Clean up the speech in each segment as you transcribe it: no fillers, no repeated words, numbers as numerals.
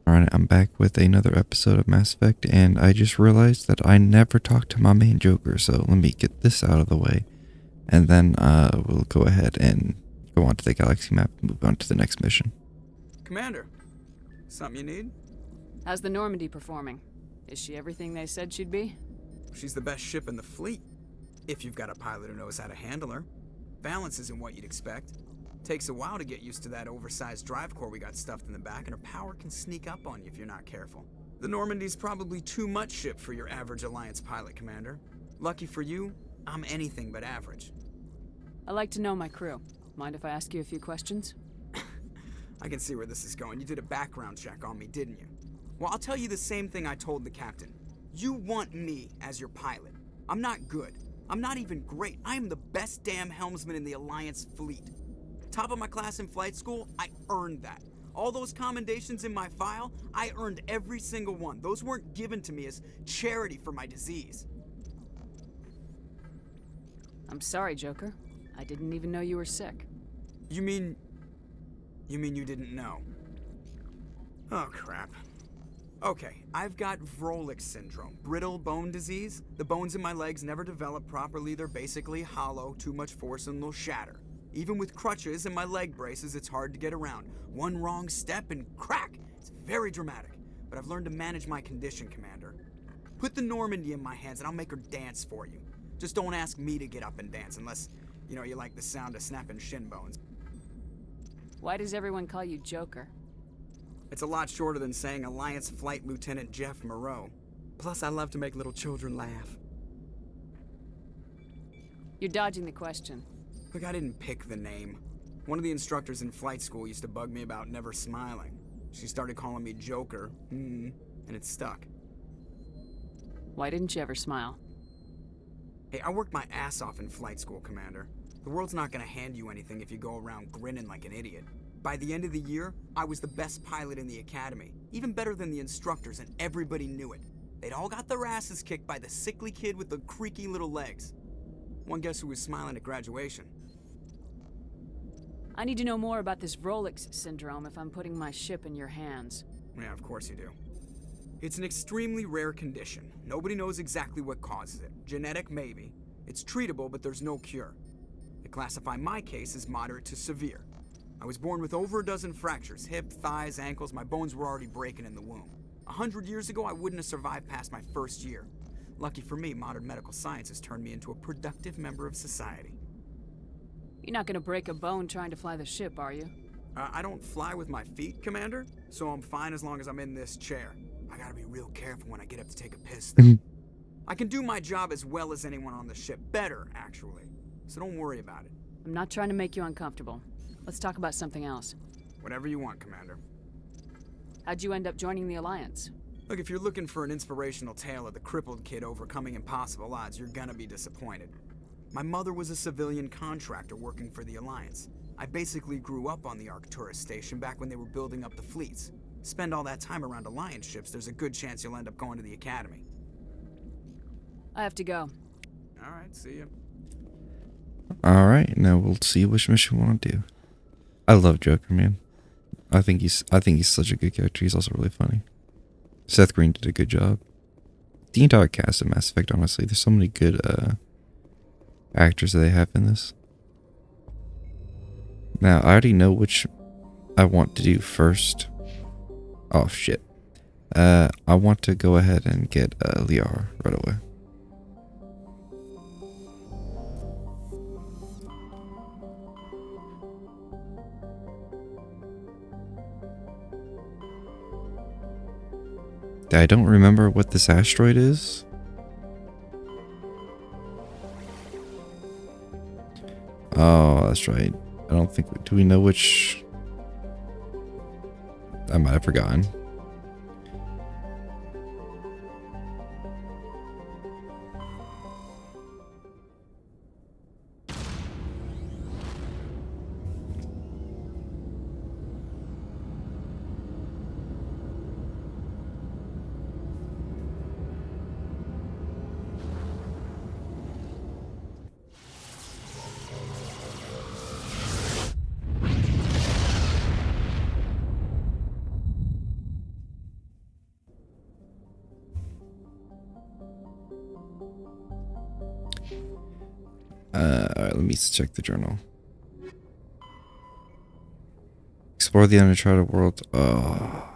Alright, I'm back with another episode of Mass Effect, and I just realized that I never talked to my main Joker, so let me get this out of the way, and then we'll go ahead and go on to the galaxy map and move on to the next mission. Commander, something you need? How's the Normandy performing? Is she everything they said she'd be? She's the best ship in the fleet, if you've got a pilot who knows how to handle her. Balance isn't what you'd expect. Takes a while to get used to that oversized drive core we got stuffed in the back, and her power can sneak up on you if you're not careful. The Normandy's probably too much ship for your average Alliance pilot, Commander. Lucky for you, I'm anything but average. I like to know my crew. Mind if I ask you a few questions? I can see where this is going. You did a background check on me, didn't you? Well, I'll tell you the same thing I told the captain. You want me as your pilot. I'm not good. I'm not even great. I am the best damn helmsman in the Alliance fleet. Top of my class in flight school, I earned that. All those commendations in my file, I earned every single one. Those weren't given to me as charity for my disease. I'm sorry, Joker. I didn't even know you were sick. You mean you didn't know? Oh, crap. Okay, I've got Vrolik syndrome, brittle bone disease. The bones in my legs never develop properly. They're basically hollow, too much force and they'll shatter. Even with crutches and my leg braces, it's hard to get around. One wrong step and crack! It's very dramatic, but I've learned to manage my condition, Commander. Put the Normandy in my hands and I'll make her dance for you. Just don't ask me to get up and dance unless, you like the sound of snapping shin bones. Why does everyone call you Joker? It's a lot shorter than saying Alliance Flight Lieutenant Jeff Moreau. Plus, I love to make little children laugh. You're dodging the question. Look, I didn't pick the name. One of the instructors in flight school used to bug me about never smiling. She started calling me Joker, and it stuck. Why didn't you ever smile? Hey, I worked my ass off in flight school, Commander. The world's not gonna hand you anything if you go around grinning like an idiot. By the end of the year, I was the best pilot in the academy, even better than the instructors, and everybody knew it. They'd all got their asses kicked by the sickly kid with the creaky little legs. One guess who was smiling at graduation? I need to know more about this Vrolik syndrome if I'm putting my ship in your hands. Yeah, of course you do. It's an extremely rare condition. Nobody knows exactly what causes it. Genetic, maybe. It's treatable, but there's no cure. They classify my case as moderate to severe. I was born with over a dozen fractures, hip, thighs, ankles. My bones were already breaking in the womb. 100 years ago, I wouldn't have survived past my first year. Lucky for me, modern medical science has turned me into a productive member of society. You're not gonna break a bone trying to fly the ship, are you? I don't fly with my feet, Commander, so I'm fine as long as I'm in this chair. I gotta be real careful when I get up to take a piss, though. I can do my job as well as anyone on the ship. Better, actually. So don't worry about it. I'm not trying to make you uncomfortable. Let's talk about something else. Whatever you want, Commander. How'd you end up joining the Alliance? Look, if you're looking for an inspirational tale of the crippled kid overcoming impossible odds, you're gonna be disappointed. My mother was a civilian contractor working for the Alliance. I basically grew up on the Arcturus station back when they were building up the fleets. Spend all that time around Alliance ships, there's a good chance you'll end up going to the Academy. I have to go. Alright, see ya. Alright, now we'll see which mission we want to do. I love Joker, man. I think he's such a good character. He's also really funny. Seth Green did a good job. The entire cast of Mass Effect, honestly. There's so many good actors that they have in this. Now, I already know which I want to do first. Oh, shit. I want to go ahead and get Liara right away. I don't remember what this asteroid is. Oh, that's right. I don't think... Do we know which... I might have forgotten. Let me check the journal. Explore the uncharted world. Oh.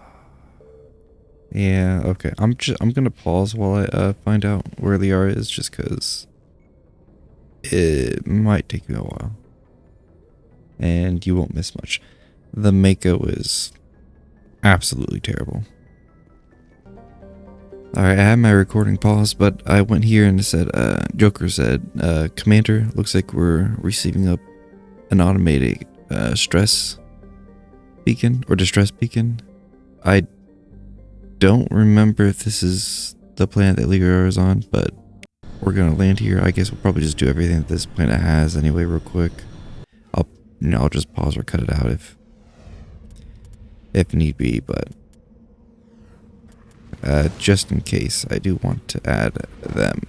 Yeah, okay. I'm gonna pause while I find out where Liara is, just cause it might take me a while. And you won't miss much. The Mako is absolutely terrible. Alright, I had my recording paused, but I went here and it said, Joker said, Commander, looks like we're receiving an automated stress beacon or distress beacon. I don't remember if this is the planet that Liara is on, but we're gonna land here. I guess we'll probably just do everything that this planet has anyway real quick. I'll just pause or cut it out if need be, but just in case, I do want to add them.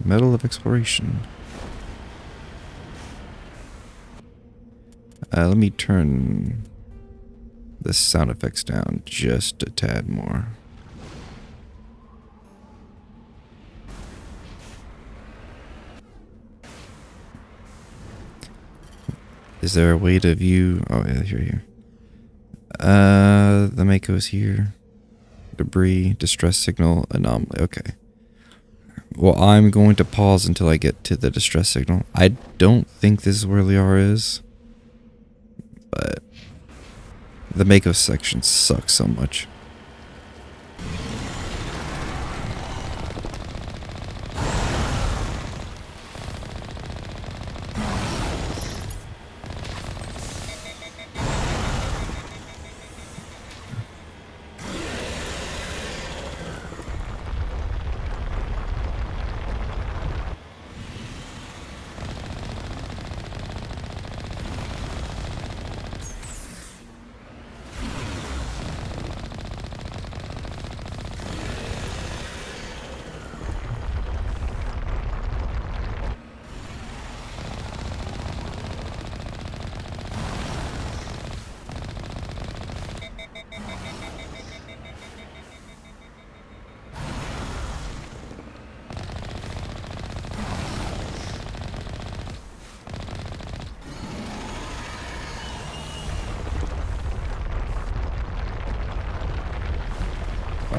Medal of Exploration. Let me turn the sound effects down just a tad more. Is there a way to view? Oh yeah, here. The Mako's here. Debris, distress signal, anomaly. Okay. Well, I'm going to pause until I get to the distress signal. I don't think this is where Liara is, but the Mako section sucks so much.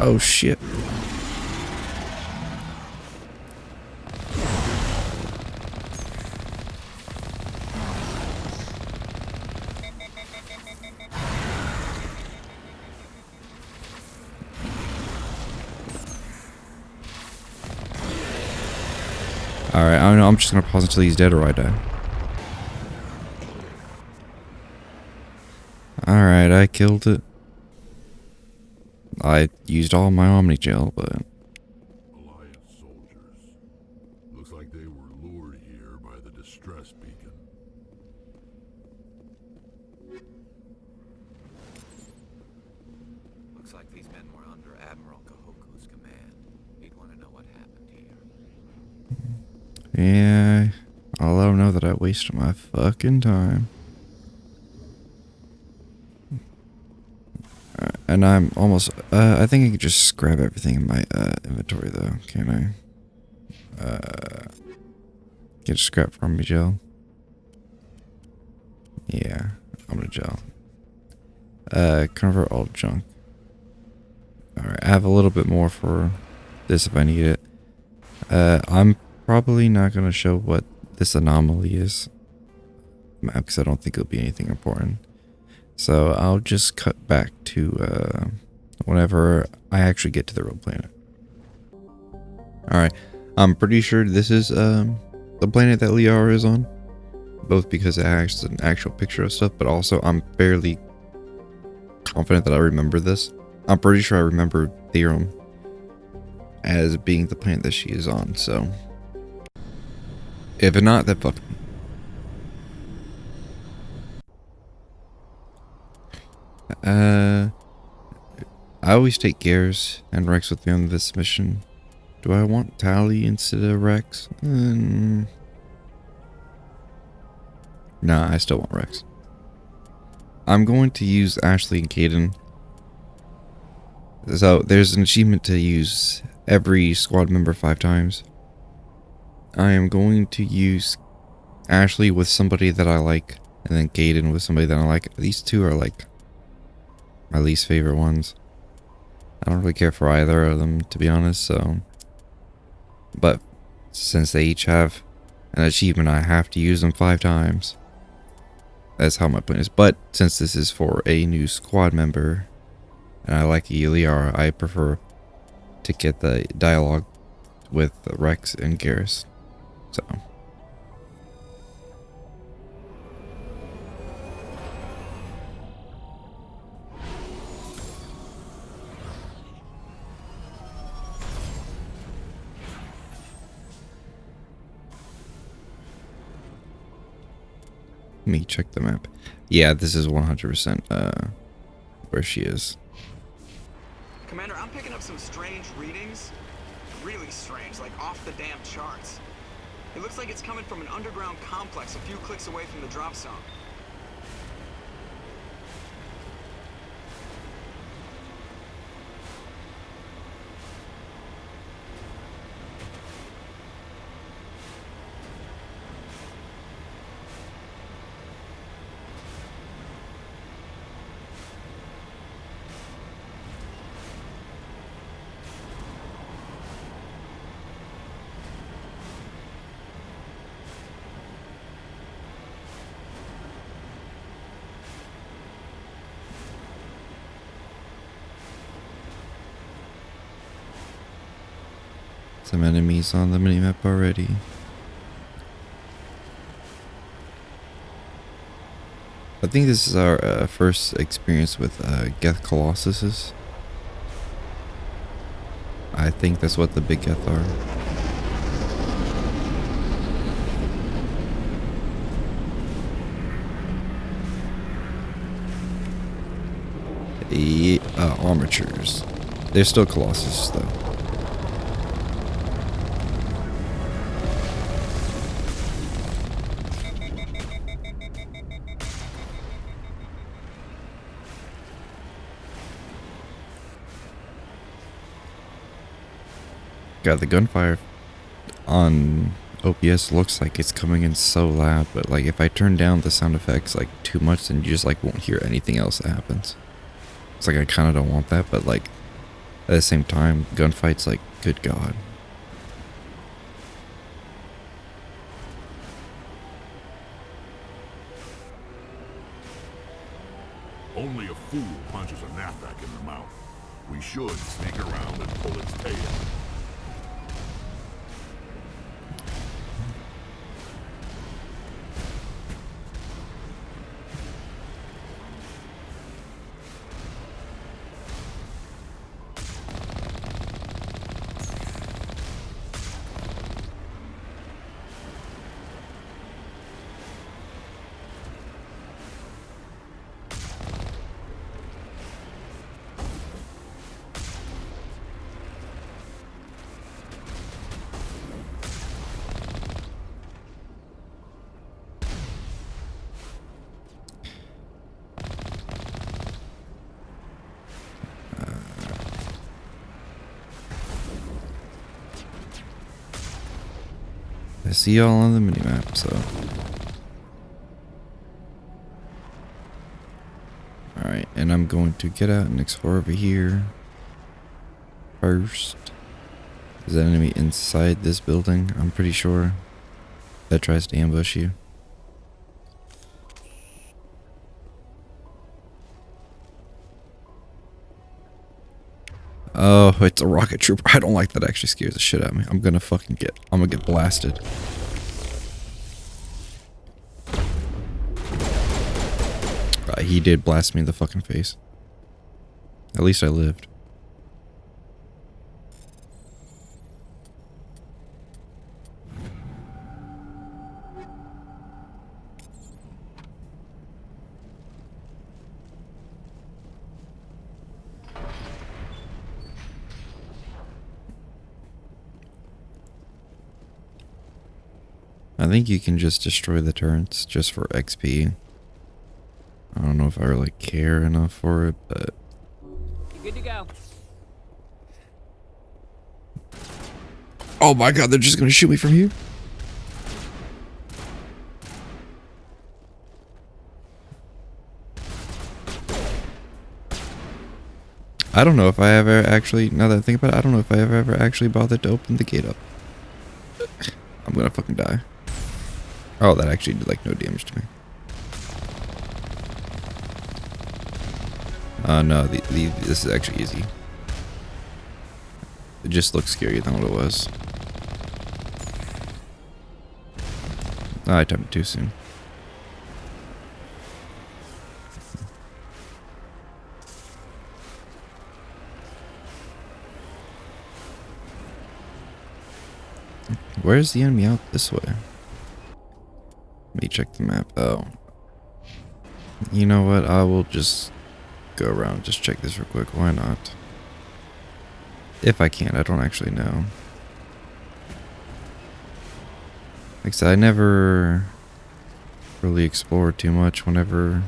Oh shit. Alright, I don't know, I'm just gonna pause until he's dead or I die. Alright, I killed it. I used all my Omni Gel, but Alliance soldiers. Looks like they were lured here by the distress beacon. Looks like these men were under Admiral Kahoku's command. He'd want to know what happened here. yeah, I'll let him know that I wasted my fucking time. And I'm almost, I think I could just grab everything in my inventory though, can't I? Get scrap from me, gel. Yeah, I'm gonna gel. Convert all junk. Alright, I have a little bit more for this if I need it. I'm probably not gonna show what this anomaly is, because I don't think it'll be anything important. So I'll just cut back to whenever I actually get to the real planet. Alright, I'm pretty sure this is the planet that Liara is on. Both because it has an actual picture of stuff, but also I'm fairly confident that I remember this. I'm pretty sure I remember Therum as being the planet that she is on, so if not, then fuck me. I always take Garrus and Rex with me on this mission, Do I want Tally instead of Rex? Nah, I still want Rex. I'm going to use Ashley and Caden. So there's an achievement to use every squad member 5 times. I am going to use Ashley with somebody that I like, and then Caden with somebody that I like. These two are like my least favorite ones. I don't really care for either of them, to be honest, so. But since they each have an achievement, I have to use them 5 times. That's how my plan is. But since this is for a new squad member, and I like Eliara, I prefer to get the dialogue with Rex and Garrus. So. Let me check the map. Yeah, this is 100% where she is. Commander, I'm picking up some strange readings. Really strange, like off the damn charts. It looks like it's coming from an underground complex a few clicks away from the drop zone. Some enemies on the minimap already. I think this is our first experience with Geth Colossuses. I think that's what the big Geth are. Armatures. They're still Colossus though. God, the gunfire on OBS looks like it's coming in so loud, but like if I turn down the sound effects like too much, then you just like won't hear anything else that happens. It's like I kind of don't want that, but like at the same time, gunfights, like, good God. Only a fool punches a Nathak in the mouth. We should sneak around and pull its tail. I see y'all on the minimap, so. Alright, and I'm going to get out and explore over here first. Is that enemy inside this building? I'm pretty sure that tries to ambush you. Oh, it's a rocket trooper. I don't like that. It actually scares the shit out of me. I'm gonna get blasted. He did blast me in the fucking face. At least I lived. I think you can just destroy the turrets just for XP. I don't know if I really care enough for it, but... You good to go? Oh my god, they're just gonna shoot me from here? I don't know if I ever actually, now that I think about it, I don't know if I ever actually bothered to open the gate up. I'm gonna fucking die. Oh, that actually did like no damage to me. No, this is actually easy. It just looks scarier than what it was. Oh, I timed it too soon. Where's the enemy out this way? Let me check the map. Oh. You know what? I will just go around, just check this real quick. Why not? If I can, I don't actually know. Like I said, I never really explore too much whenever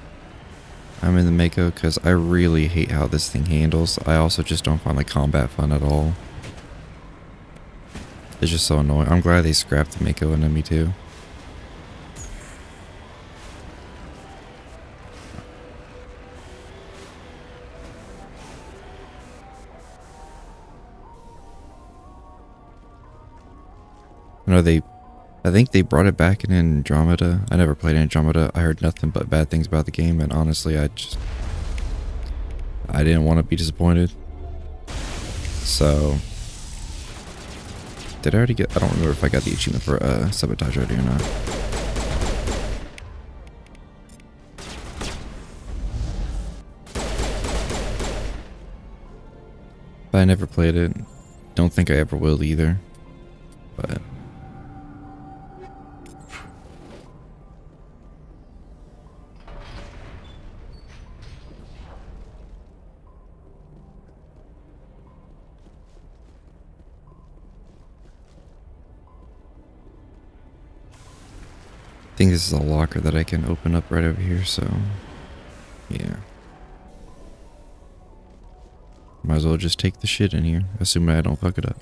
I'm in the Mako, because I really hate how this thing handles. I also just don't find the combat fun at all. It's just so annoying. I'm glad they scrapped the Mako enemy too. No, I think they brought it back in Andromeda. I never played Andromeda. I heard nothing but bad things about the game, and honestly, I didn't want to be disappointed. So, did I already get? I don't remember if I got the achievement for sabotage already or not. But I never played it. Don't think I ever will either. But. I think this is a locker that I can open up right over here, so yeah. Might as well just take the shit in here, assuming I don't fuck it up.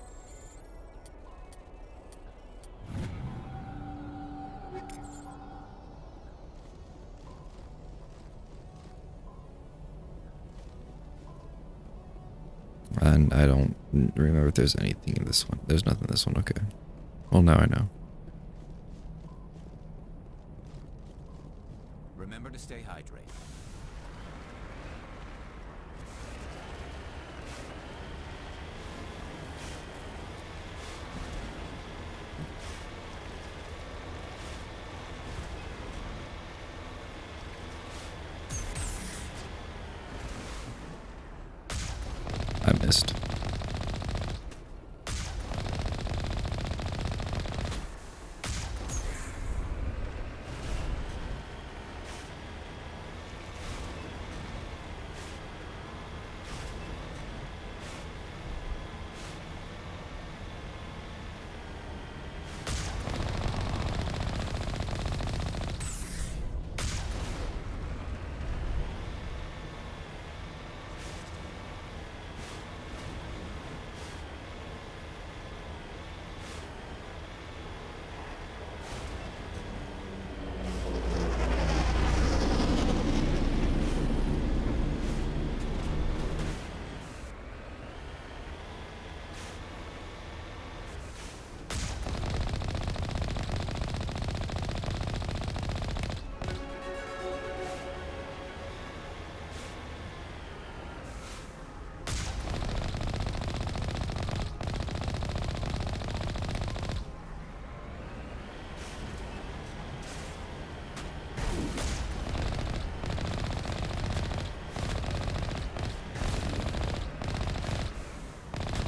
And I don't remember if there's anything in this one. There's nothing in this one, okay. Well, now I know. Remember to stay hydrated. I missed.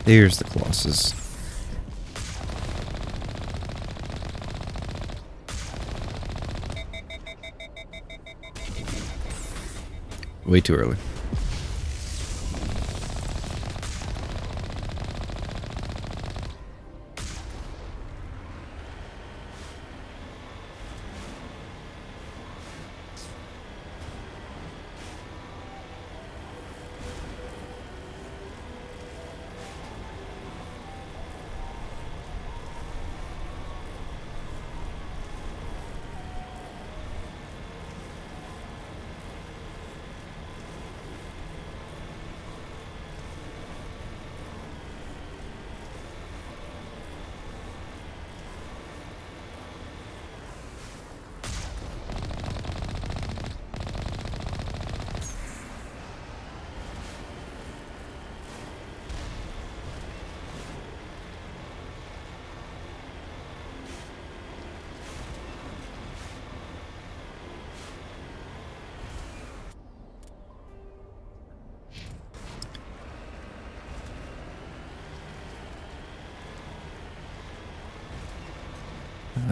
There's the Colossus. Way too early.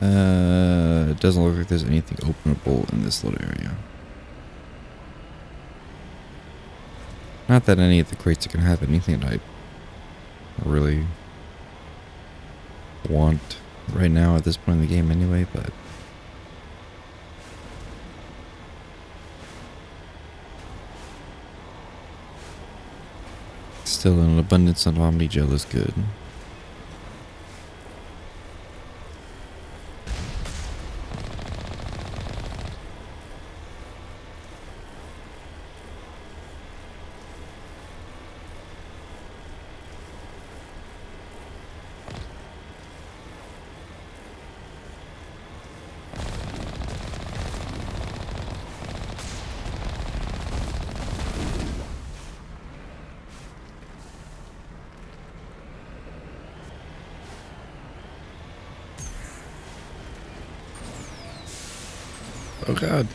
It doesn't look like there's anything openable in this little area. Not that any of the crates are gonna have anything that I really want right now at this point in the game anyway, but still an abundance of Omni Gel is good. Oh god.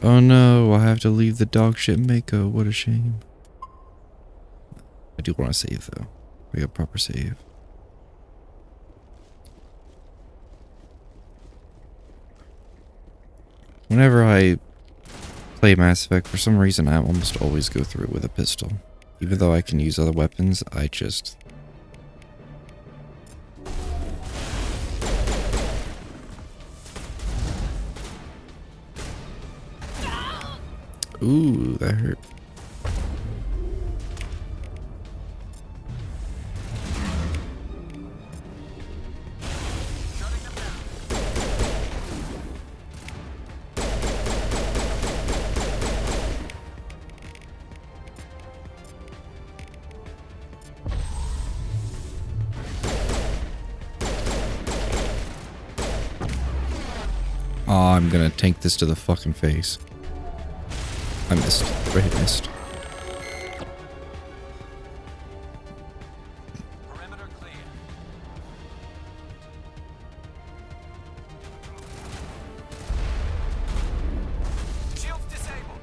Oh no, I have to leave the dog shit Mako. What a shame. I do want to save though. We got proper save. Whenever I play Mass Effect, for some reason I almost always go through it with a pistol. Even though I can use other weapons, I just... Ooh, that hurt. Oh, I'm gonna tank this to the fucking face. I missed. Right, missed. Perimeter clear. Shields disabled.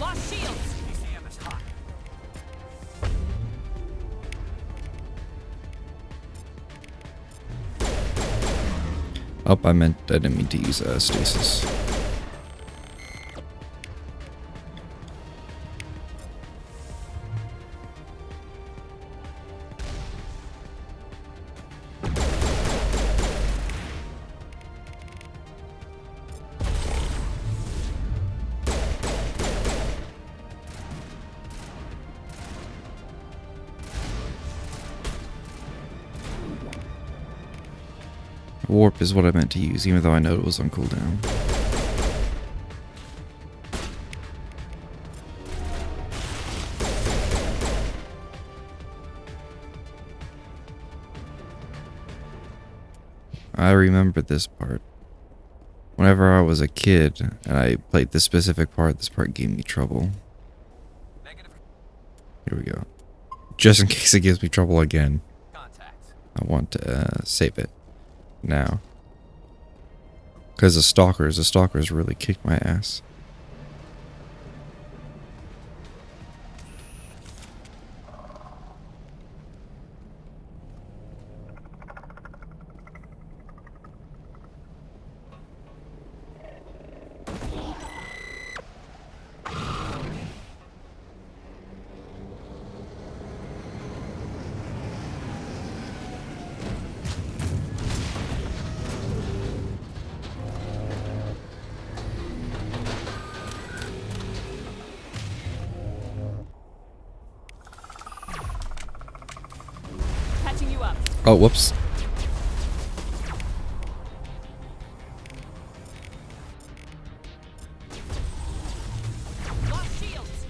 Lost shields! PCM is hot. Oh, I didn't mean to use stasis. Warp is what I meant to use, even though I know it was on cooldown. I remember this part. Whenever I was a kid and I played this specific part, this part gave me trouble. Negative Here we go. Just in case it gives me trouble again, contact. I want to save it now. Because the stalkers really kicked my ass. Oh, whoops. Lost shields.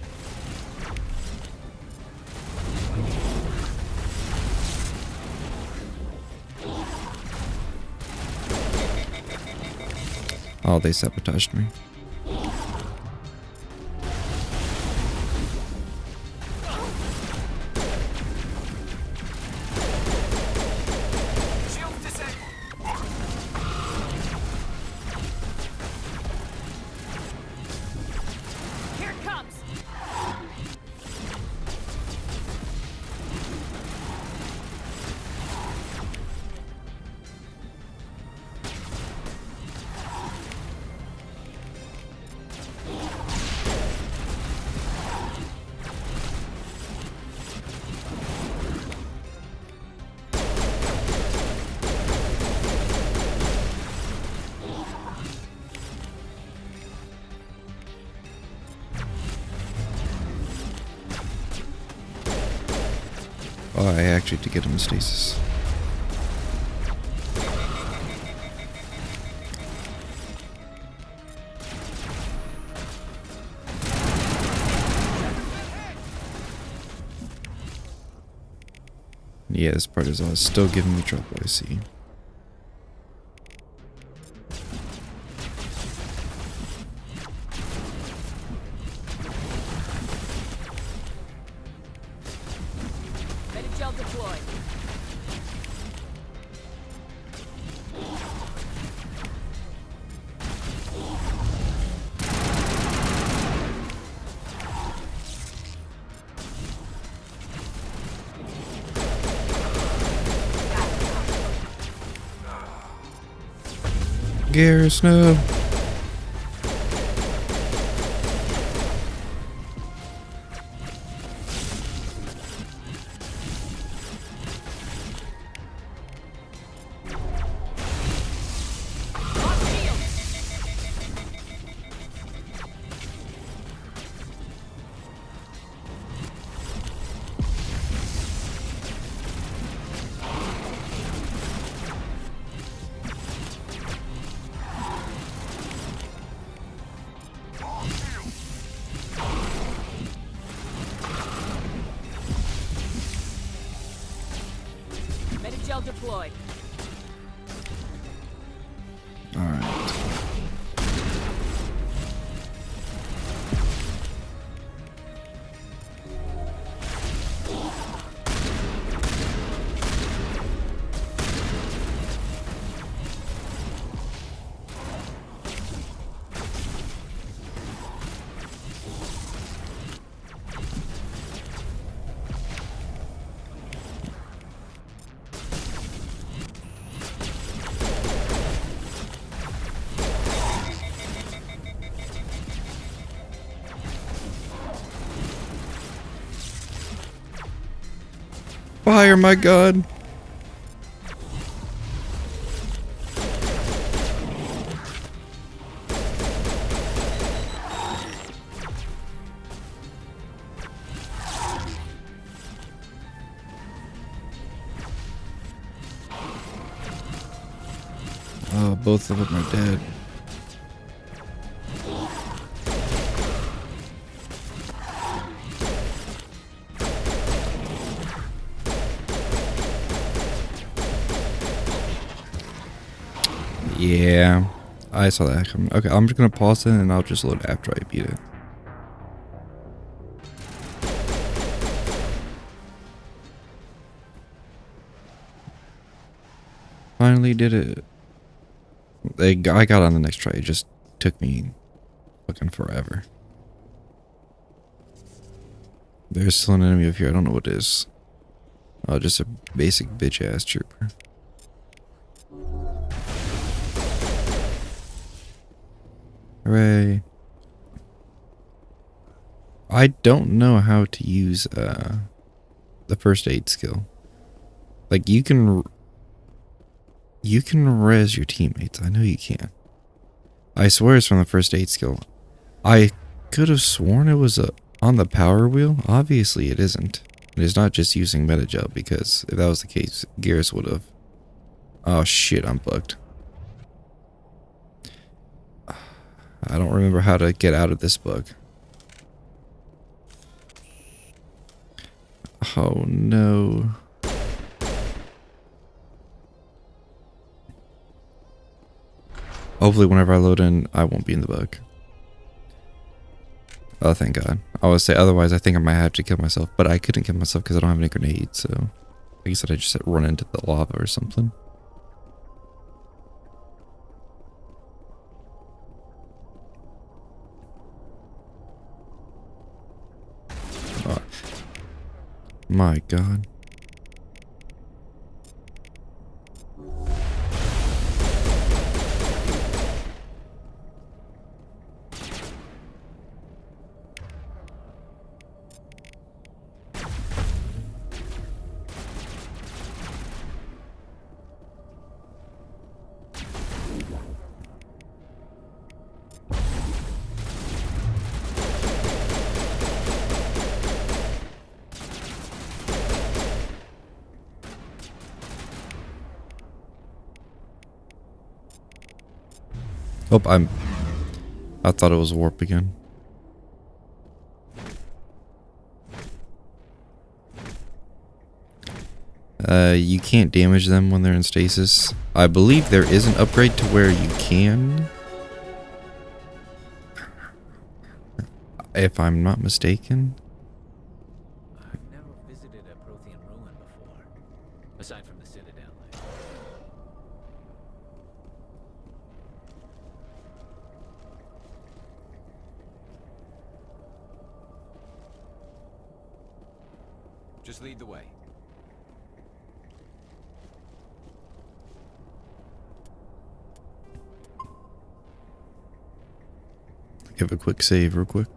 Oh, they sabotaged me. Shield disabled. Here it comes. Oh, I actually did get him in stasis. Yeah, this part is still giving me trouble, I see. Medigel deployed. Garrus, no. Lost shields. Medigel deployed. Alright. Fire, my god. Oh, both of them are dead. Yeah, I saw that coming. Okay, I'm just gonna pause it and I'll just load after I beat it. Finally did it. I got on the next try. It just took me fucking forever. There's still an enemy over here. I don't know what it is. Oh, just a basic bitch ass trooper. Hooray. I don't know how to use the first aid skill. Like you can res your teammates. I know you can. I swear it's from the first aid skill. I could have sworn it was on the power wheel. Obviously it isn't. It is not just using Metagel, because if that was the case, Garrus would have... Oh shit, I'm bugged. I don't remember how to get out of this bug. Oh no. Hopefully whenever I load in, I won't be in the bug. Oh, thank God. I would say otherwise I think I might have to kill myself, but I couldn't kill myself because I don't have any grenades, so... Like I said, I just run into the lava or something. Oh. My God. Oh, I thought it was warp again. You can't damage them when they're in stasis. I believe there is an upgrade to where you can. If I'm not mistaken. I've never visited a Prothean ruin before, aside from the Citadel. Just lead the way. Give a quick save real quick.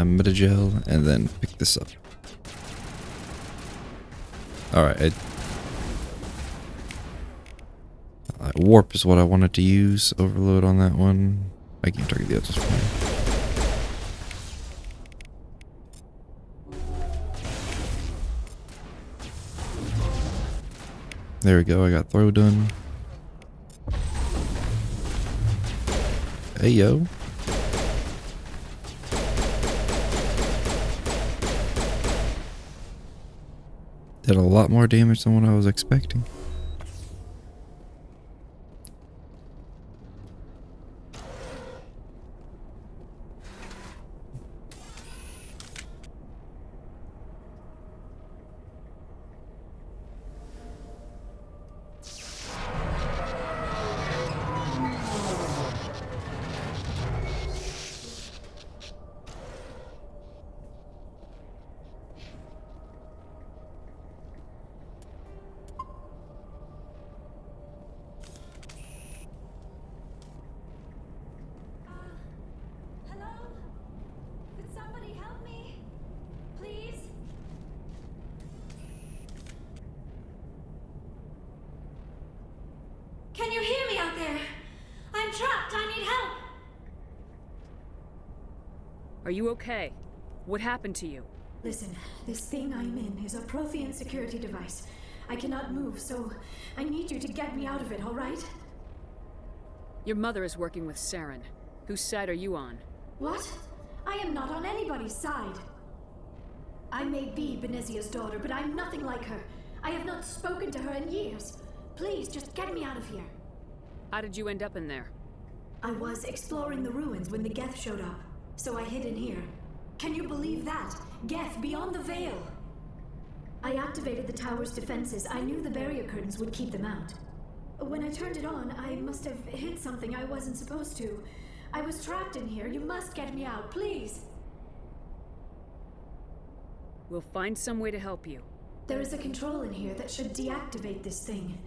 Metagel, and then pick this up. Alright, warp is what I wanted to use. Overload on that one. I can't target the others. There we go, I got throw done. Hey yo. Did a lot more damage than what I was expecting. Can you hear me out there? I'm trapped. I need help. Are you okay? What happened to you? Listen, this thing I'm in is a Prothean security device. I cannot move, so I need you to get me out of it, all right? Your mother is working with Saren. Whose side are you on? What? I am not on anybody's side. I may be Benezia's daughter, but I'm nothing like her. I have not spoken to her in years. Please, just get me out of here. How did you end up in there? I was exploring the ruins when the Geth showed up, so I hid in here. Can you believe that? Geth beyond the veil! I activated the tower's defenses. I knew the barrier curtains would keep them out. When I turned it on, I must have hit something I wasn't supposed to. I was trapped in here. You must get me out, please! We'll find some way to help you. There is a control in here that should deactivate this thing.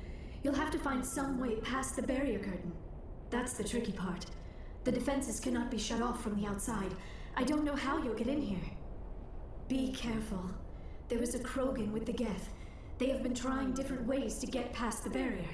You'll have to find some way past the barrier curtain. That's the tricky part. The defenses cannot be shut off from the outside. I don't know how you'll get in here. Be careful. There is a Krogan with the Geth. They have been trying different ways to get past the barrier.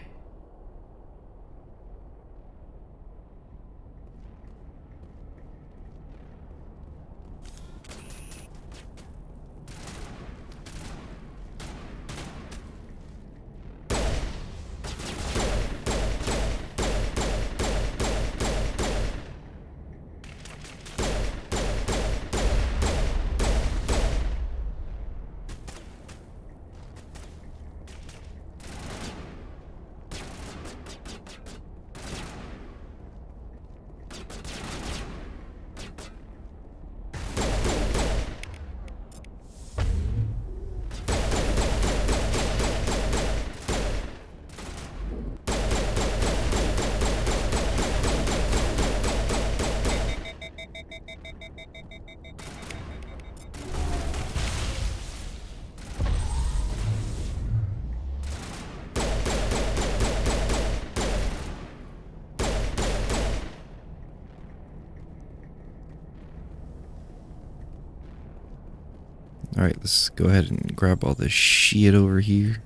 Alright, let's go ahead and grab all this shit over here.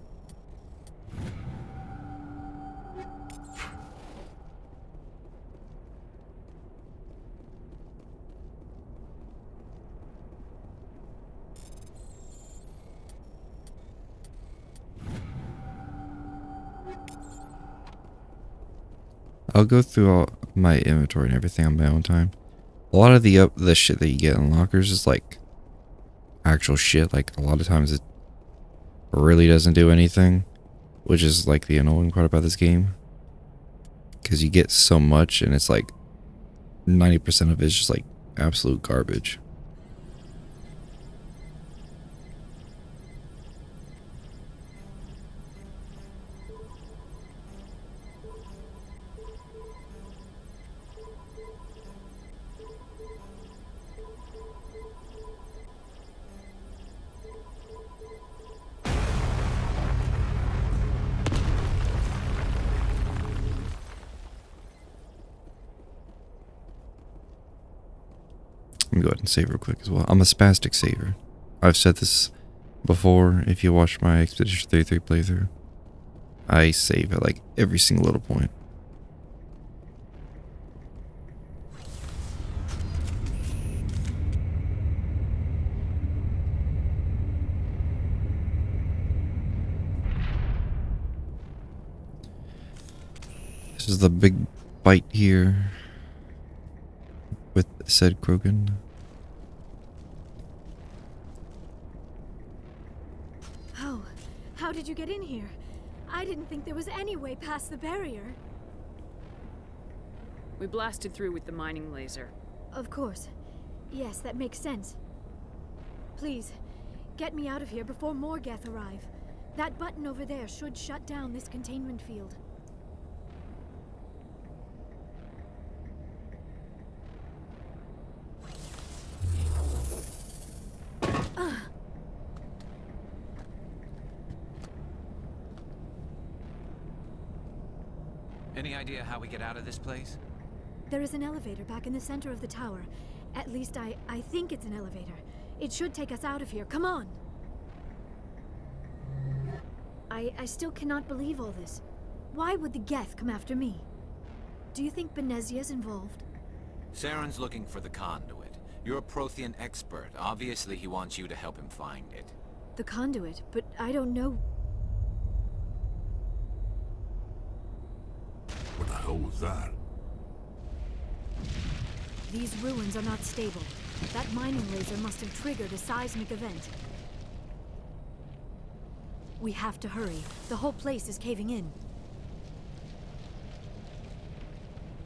I'll go through all my inventory and everything on my own time. A lot of the shit that you get in lockers is like actual shit. Like a lot of times it really doesn't do anything, which is like the annoying part about this game, because you get so much and it's like 90% of it is just like absolute garbage. Let me go ahead and save real quick as well. I'm a spastic saver. I've said this before. If you watch my Expedition 33 playthrough, I save at like every single little point. This is the big bite here with said Krogan. Oh, how did you get in here? I didn't think there was any way past the barrier. We blasted through with the mining laser. Of course. Yes, that makes sense. Please, get me out of here before more Geth arrive. That button over there should shut down this containment field. Any idea how we get out of this place? There is an elevator back in the center of the tower. At least I think it's an elevator. It should take us out of here. Come on! I still cannot believe all this. Why would the Geth come after me? Do you think Benezia's involved? Saren's looking for the conduit. You're a Prothean expert. Obviously, he wants you to help him find it. The conduit, but I don't know. What the hell was that? These ruins are not stable. That mining laser must have triggered a seismic event. We have to hurry. The whole place is caving in.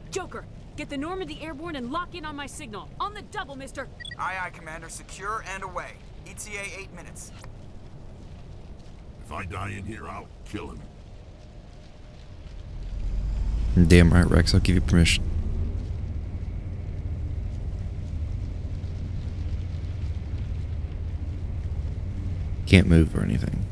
Joker, get the Normandy airborne and lock in on my signal. On the double, mister! Aye, aye, Commander. Secure and away. ETA 8 minutes. If I die in here, I'll kill him. Damn right, Rex. I'll give you permission. Can't move or anything.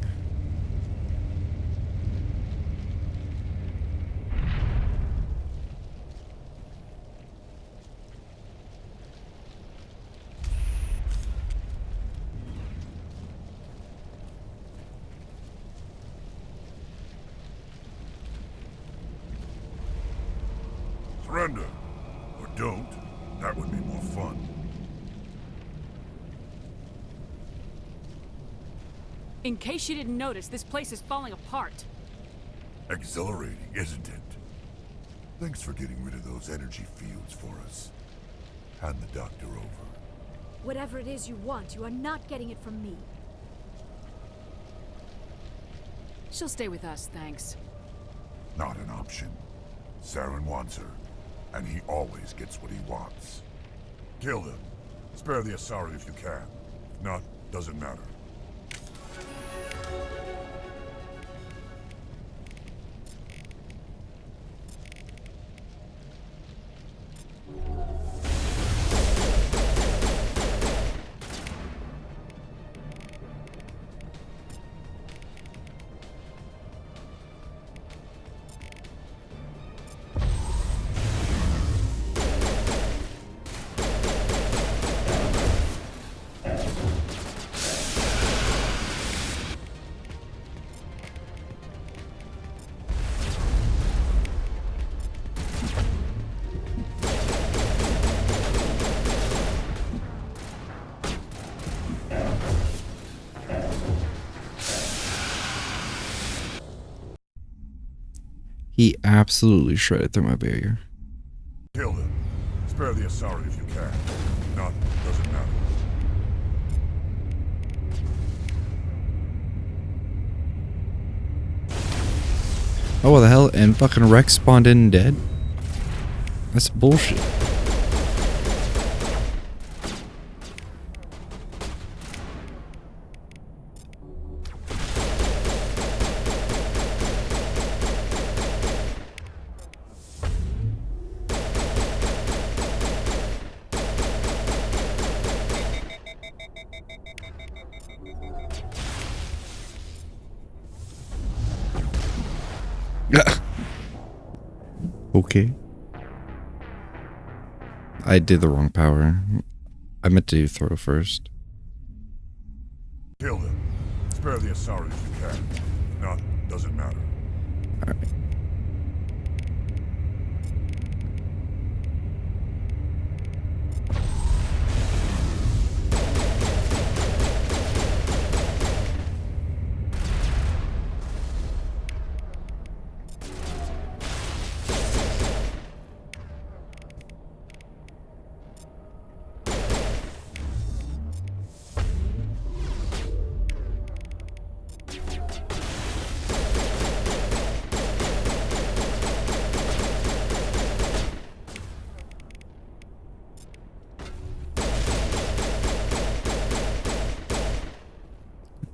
That would be more fun. In case you didn't notice, this place is falling apart. Exhilarating, isn't it? Thanks for getting rid of those energy fields for us. Hand the doctor over. Whatever it is you want, you are not getting it from me. She'll stay with us, thanks. Not an option. Saren wants her, and he always gets what he wants. Kill him. Spare the Asari if you can. If not, doesn't matter. He absolutely shredded through my barrier. Kill him. Spare the Asari if you can. If not, doesn't matter. Oh, what the hell? And fucking Rex spawned in dead? That's bullshit. Okay. I did the wrong power. I meant to do throw first. Kill him. Spare the Asari if you can. If not, doesn't matter. Alright.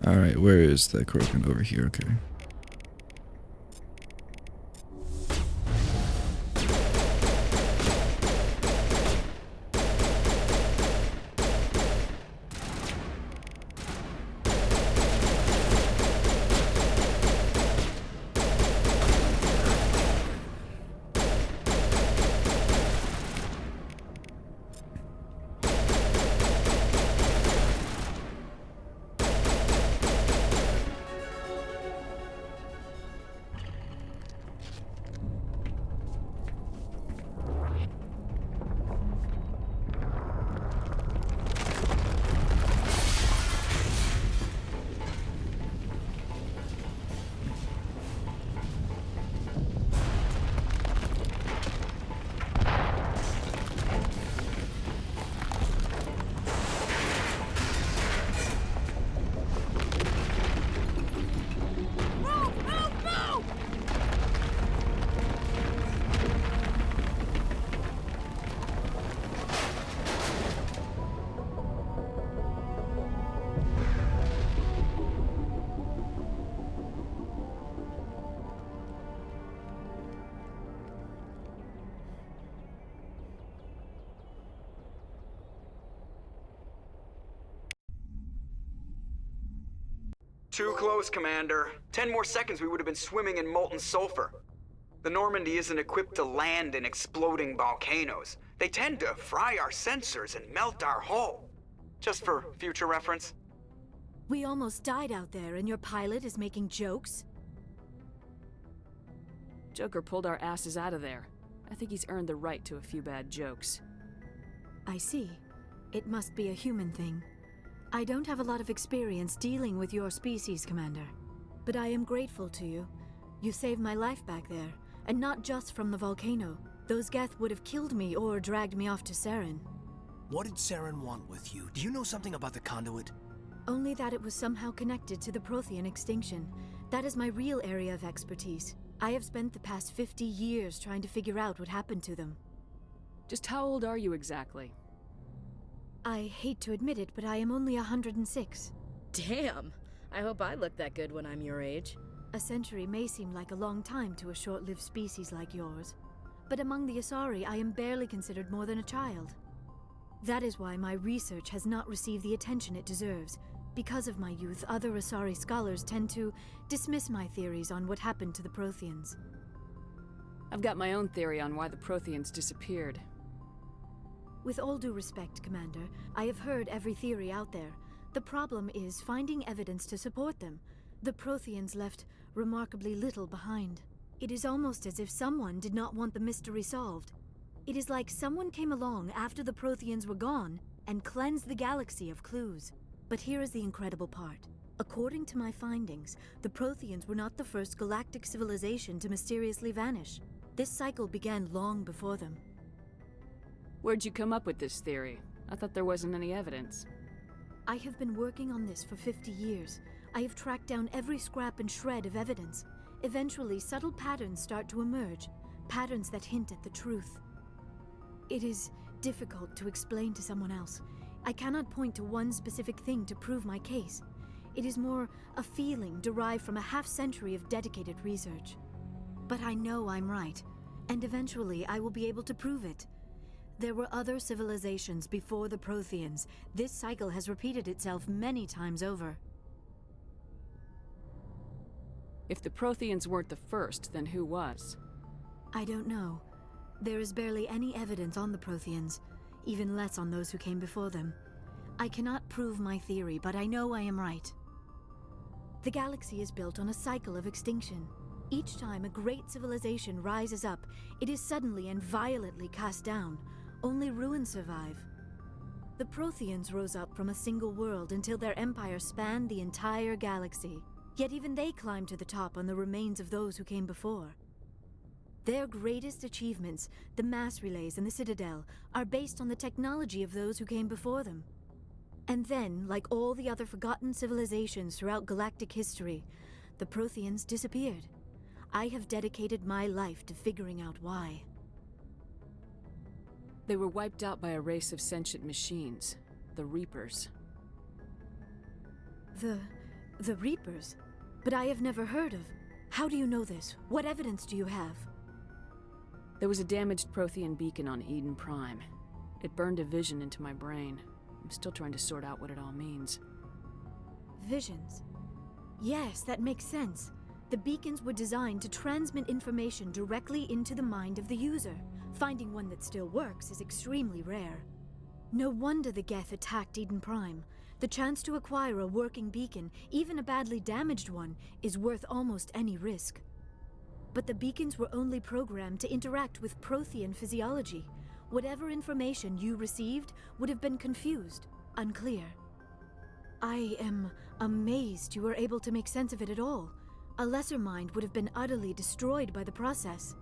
Alright, where is the Krogan? Over here, okay. Too close, Commander. 10 more seconds we would have been swimming in molten sulfur. The Normandy isn't equipped to land in exploding volcanoes. They tend to fry our sensors and melt our hull. Just for future reference. We almost died out there, and your pilot is making jokes? Joker pulled our asses out of there. I think he's earned the right to a few bad jokes. I see. It must be a human thing. I don't have a lot of experience dealing with your species, Commander. But I am grateful to you. You saved my life back there, and not just from the volcano. Those Geth would have killed me or dragged me off to Saren. What did Saren want with you? Do you know something about the conduit? Only that it was somehow connected to the Prothean extinction. That is my real area of expertise. I have spent the past 50 years trying to figure out what happened to them. Just how old are you exactly? I hate to admit it, but I am only 106. Damn! I hope I look that good when I'm your age. A century may seem like a long time to a short-lived species like yours, but among the Asari, I am barely considered more than a child. That is why my research has not received the attention it deserves. Because of my youth, other Asari scholars tend to dismiss my theories on what happened to the Protheans. I've got my own theory on why the Protheans disappeared. With all due respect, Commander, I have heard every theory out there. The problem is finding evidence to support them. The Protheans left remarkably little behind. It is almost as if someone did not want the mystery solved. It is like someone came along after the Protheans were gone and cleansed the galaxy of clues. But here is the incredible part. According to my findings, the Protheans were not the first galactic civilization to mysteriously vanish. This cycle began long before them. Where'd you come up with this theory? I thought there wasn't any evidence. I have been working on this for 50 years. I have tracked down every scrap and shred of evidence. Eventually, subtle patterns start to emerge, patterns that hint at the truth. It is difficult to explain to someone else. I cannot point to one specific thing to prove my case. It is more a feeling derived from a half-century of dedicated research. But I know I'm right, and eventually I will be able to prove it. There were other civilizations before the Protheans. This cycle has repeated itself many times over. If the Protheans weren't the first, then who was? I don't know. There is barely any evidence on the Protheans, even less on those who came before them. I cannot prove my theory, but I know I am right. The galaxy is built on a cycle of extinction. Each time a great civilization rises up, it is suddenly and violently cast down. Only ruins survive. The Protheans rose up from a single world until their empire spanned the entire galaxy. Yet even they climbed to the top on the remains of those who came before. Their greatest achievements, the mass relays and the Citadel, are based on the technology of those who came before them. And then, like all the other forgotten civilizations throughout galactic history, the Protheans disappeared. I have dedicated my life to figuring out why. They were wiped out by a race of sentient machines, the Reapers. The Reapers? But I have never heard of. How do you know this? What evidence do you have? There was a damaged Prothean beacon on Eden Prime. It burned a vision into my brain. I'm still trying to sort out what it all means. Visions? Yes, that makes sense. The beacons were designed to transmit information directly into the mind of the user. Finding one that still works is extremely rare. No wonder the Geth attacked Eden Prime. The chance to acquire a working beacon, even a badly damaged one, is worth almost any risk. But the beacons were only programmed to interact with Prothean physiology. Whatever information you received would have been confused, unclear. I am amazed you were able to make sense of it at all. A lesser mind would have been utterly destroyed by the process.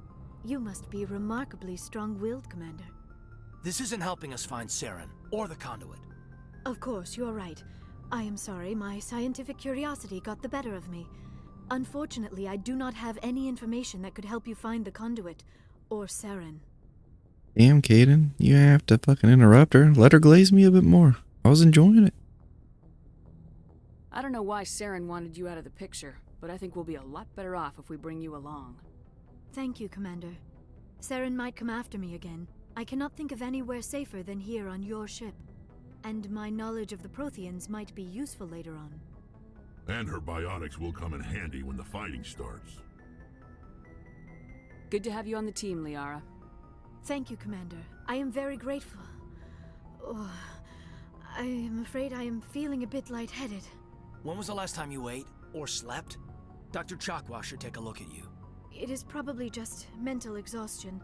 You must be remarkably strong-willed, Commander. This isn't helping us find Saren, or the conduit. Of course, you're right. I am sorry, my scientific curiosity got the better of me. Unfortunately, I do not have any information that could help you find the conduit, or Saren. Damn, Kaidan, you have to fucking interrupt her. Let her glaze me a bit more. I was enjoying it. I don't know why Saren wanted you out of the picture, but I think we'll be a lot better off if we bring you along. Thank you, Commander. Saren might come after me again. I cannot think of anywhere safer than here on your ship. And my knowledge of the Protheans might be useful later on. And her biotics will come in handy when the fighting starts. Good to have you on the team, Liara. Thank you, Commander. I am very grateful. Oh, I am afraid I am feeling a bit lightheaded. When was the last time you ate, or slept? Dr. Chakwa should take a look at you. It is probably just mental exhaustion.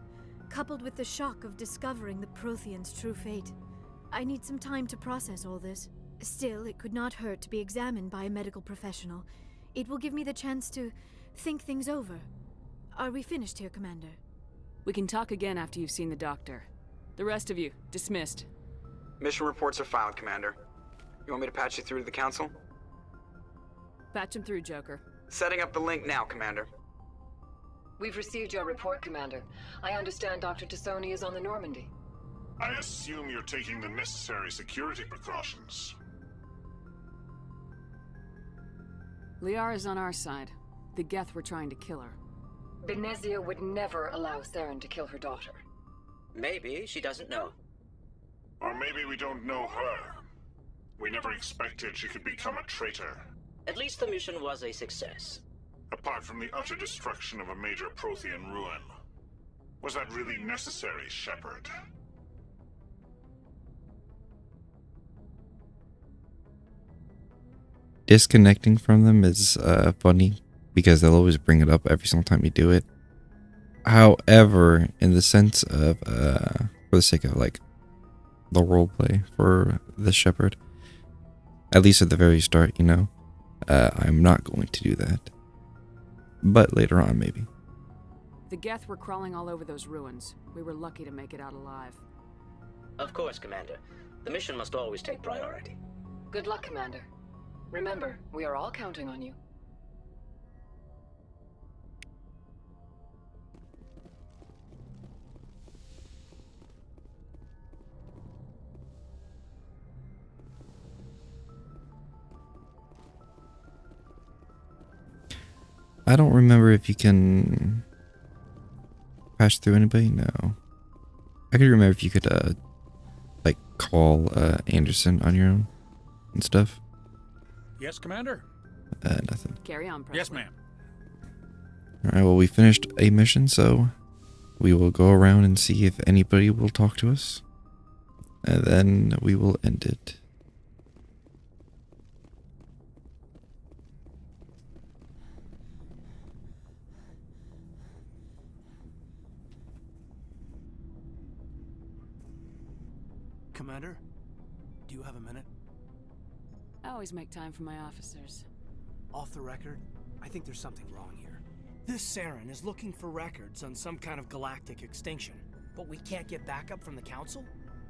coupled with the shock of discovering the Prothean's true fate. I need some time to process all this. Still, it could not hurt to be examined by a medical professional. It will give me the chance to think things over. Are we finished here, Commander? We can talk again after you've seen the doctor. The rest of you, dismissed. Mission reports are filed, Commander. You want me to patch you through to the Council? Patch him through, Joker. Setting up the link now, Commander. We've received your report, Commander. I understand Dr. Tassoni is on the Normandy. I assume you're taking the necessary security precautions. Liara's on our side. The Geth were trying to kill her. Benezia would never allow Saren to kill her daughter. Maybe she doesn't know. Or maybe we don't know her. We never expected she could become a traitor. At least the mission was a success. Apart from the utter destruction of a major Prothean ruin. Was that really necessary, Shepard? Disconnecting from them is funny because they'll always bring it up every single time you do it. However, in the sense of for the sake of like the roleplay for the Shepard, at least at the very start, you know, I'm not going to do that. But later on, maybe. The Geth were crawling all over those ruins. We were lucky to make it out alive. Of course, Commander. The mission must always take priority. Good luck, Commander. Remember, we are all counting on you. I don't remember if you can patch through anybody. No. I could remember if you could like call Anderson on your own and stuff. Yes, Commander. Nothing. Carry on, Presley. Yes, ma'am. Alright, well, we finished a mission, so we will go around and see if anybody will talk to us. And then we will end it. Commander, do you have a minute? I always make time for my officers. Off the record, I think there's something wrong here. This Saren is looking for records on some kind of galactic extinction, but we can't get backup from the Council?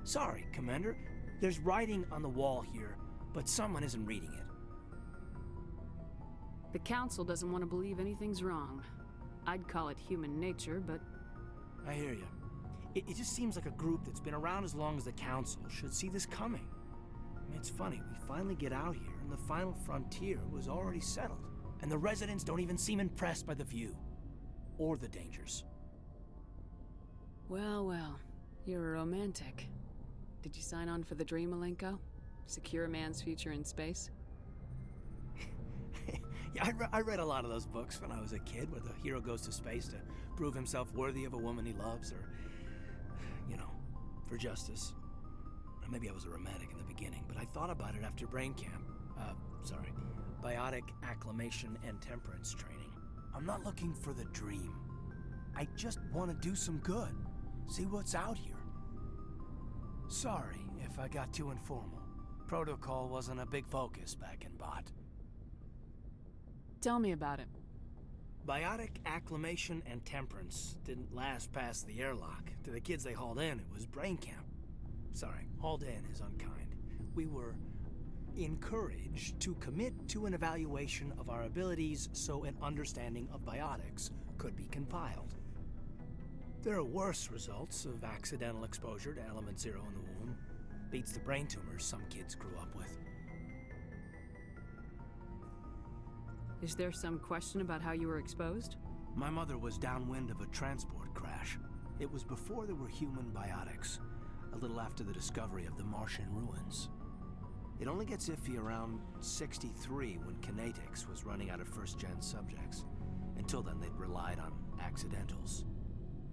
Sorry, Commander. There's writing on the wall here, but someone isn't reading it. The Council doesn't want to believe anything's wrong. I'd call it human nature, but... I hear you. It just seems like a group that's been around as long as the Council should see this coming. I mean, it's funny, we finally get out here, and the final frontier was already settled. And the residents don't even seem impressed by the view. Or the dangers. Well, well. You're a romantic. Did you sign on for the dream, Malenko? Secure a man's future in space? Yeah, I read a lot of those books when I was a kid, where the hero goes to space to prove himself worthy of a woman he loves, or... you know, for justice. Maybe I was a romantic in the beginning, but I thought about it after brain camp. Biotic acclimation and temperance training. I'm not looking for the dream. I just want to do some good. See what's out here. Sorry if I got too informal. Protocol wasn't a big focus back in Bot. Tell me about it. Biotic acclimation and temperance didn't last past the airlock. To the kids they hauled in, it was brain camp. Sorry, hauled in is unkind. We were encouraged to commit to an evaluation of our abilities so an understanding of biotics could be compiled. There are worse results of accidental exposure to element 0 in the womb. Beats the brain tumors some kids grew up with. Is there some question about how you were exposed? My mother was downwind of a transport crash. It was before there were human biotics, a little after the discovery of the Martian ruins. It only gets iffy around 63 when Kinetics was running out of first-gen subjects. Until then, they'd relied on accidentals.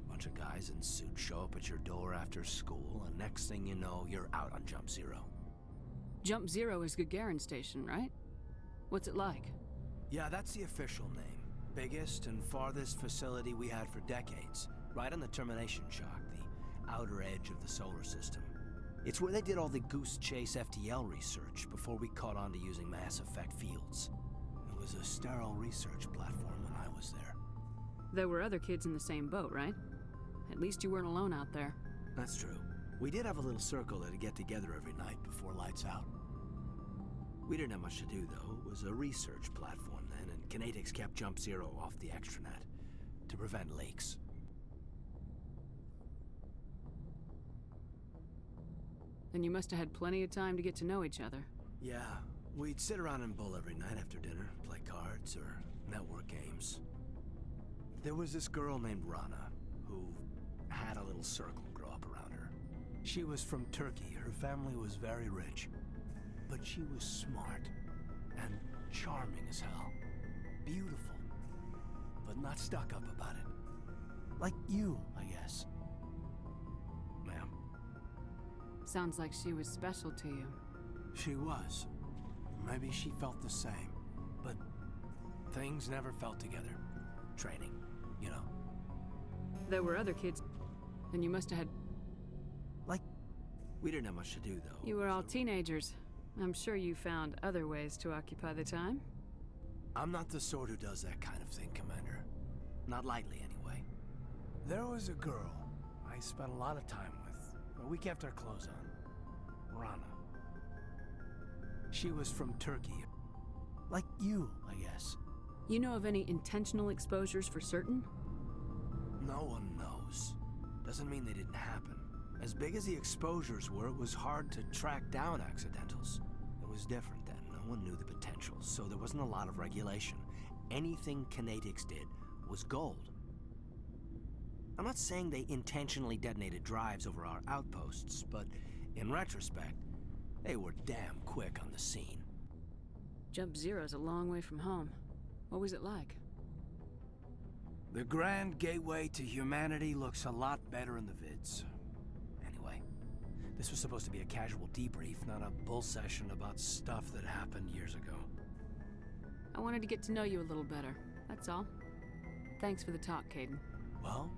Bunch of guys in suits show up at your door after school, and next thing you know, you're out on Jump Zero. Jump Zero is Gagarin Station, right? What's it like? Yeah, that's the official name. Biggest and farthest facility we had for decades. right on the termination shock, the outer edge of the solar system. It's where they did all the Goose Chase FTL research before we caught on to using mass effect fields. It was a sterile research platform when I was there. There were other kids in the same boat, right? At least you weren't alone out there. That's true. We did have a little circle that'd get together every night before lights out. We didn't have much to do, though. It was a research platform then, and Kinetics kept Jump Zero off the extranet to prevent leaks. Then you must have had plenty of time to get to know each other. Yeah, we'd sit around and bull every night after dinner, play cards or network games. There was this girl named Rana, who had a little circle grow up around her. She was from Turkey. Her family was very rich. But she was smart and charming as hell. Beautiful, but not stuck up about it. Like you, I guess. Ma'am. Sounds like she was special to you. She was. Maybe she felt the same. But things never felt together. Training, you know. There were other kids. Then you must have had... Like, we didn't have much to do, though. You were all teenagers. I'm sure you found other ways to occupy the time. I'm not the sort who does that kind of thing, Commander. Not lightly, anyway. There was a girl I spent a lot of time with, but we kept our clothes on. Rana. She was from Turkey. Like you, I guess. You know of any intentional exposures for certain? No one knows. Doesn't mean they didn't happen. As big as the exposures were, it was hard to track down accidentals. It was different then. No one knew the potential, so there wasn't a lot of regulation. Anything Kinetics did was gold. I'm not saying they intentionally detonated drives over our outposts, but in retrospect, they were damn quick on the scene. Jump Zero's a long way from home. What was it like? The Grand Gateway to Humanity looks a lot better in the vids. Anyway, this was supposed to be a casual debrief, not a bull session about stuff that happened years ago. I wanted to get to know you a little better, that's all. Thanks for the talk, Kaidan. Well,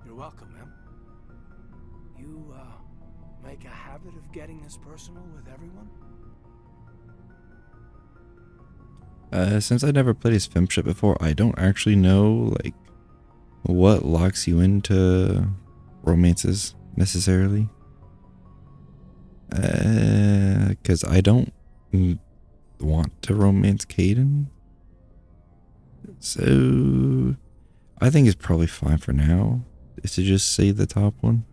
you're welcome, ma'am. You, make a habit of getting this personal with everyone? Since I never played as Femship before, I don't actually know, like, what locks you into romances, necessarily. Because I don't want to romance Kaidan. So, I think it's probably fine for now, is to just say the top one.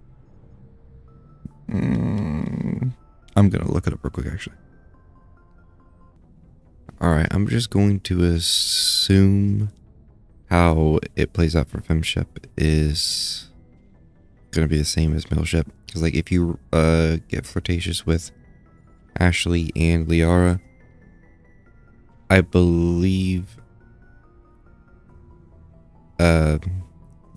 I'm gonna look it up real quick, actually. Alright, I'm just going to assume how it plays out for Femship is going to be the same as Mileship. Because, like, if you get flirtatious with Ashley and Liara, I believe,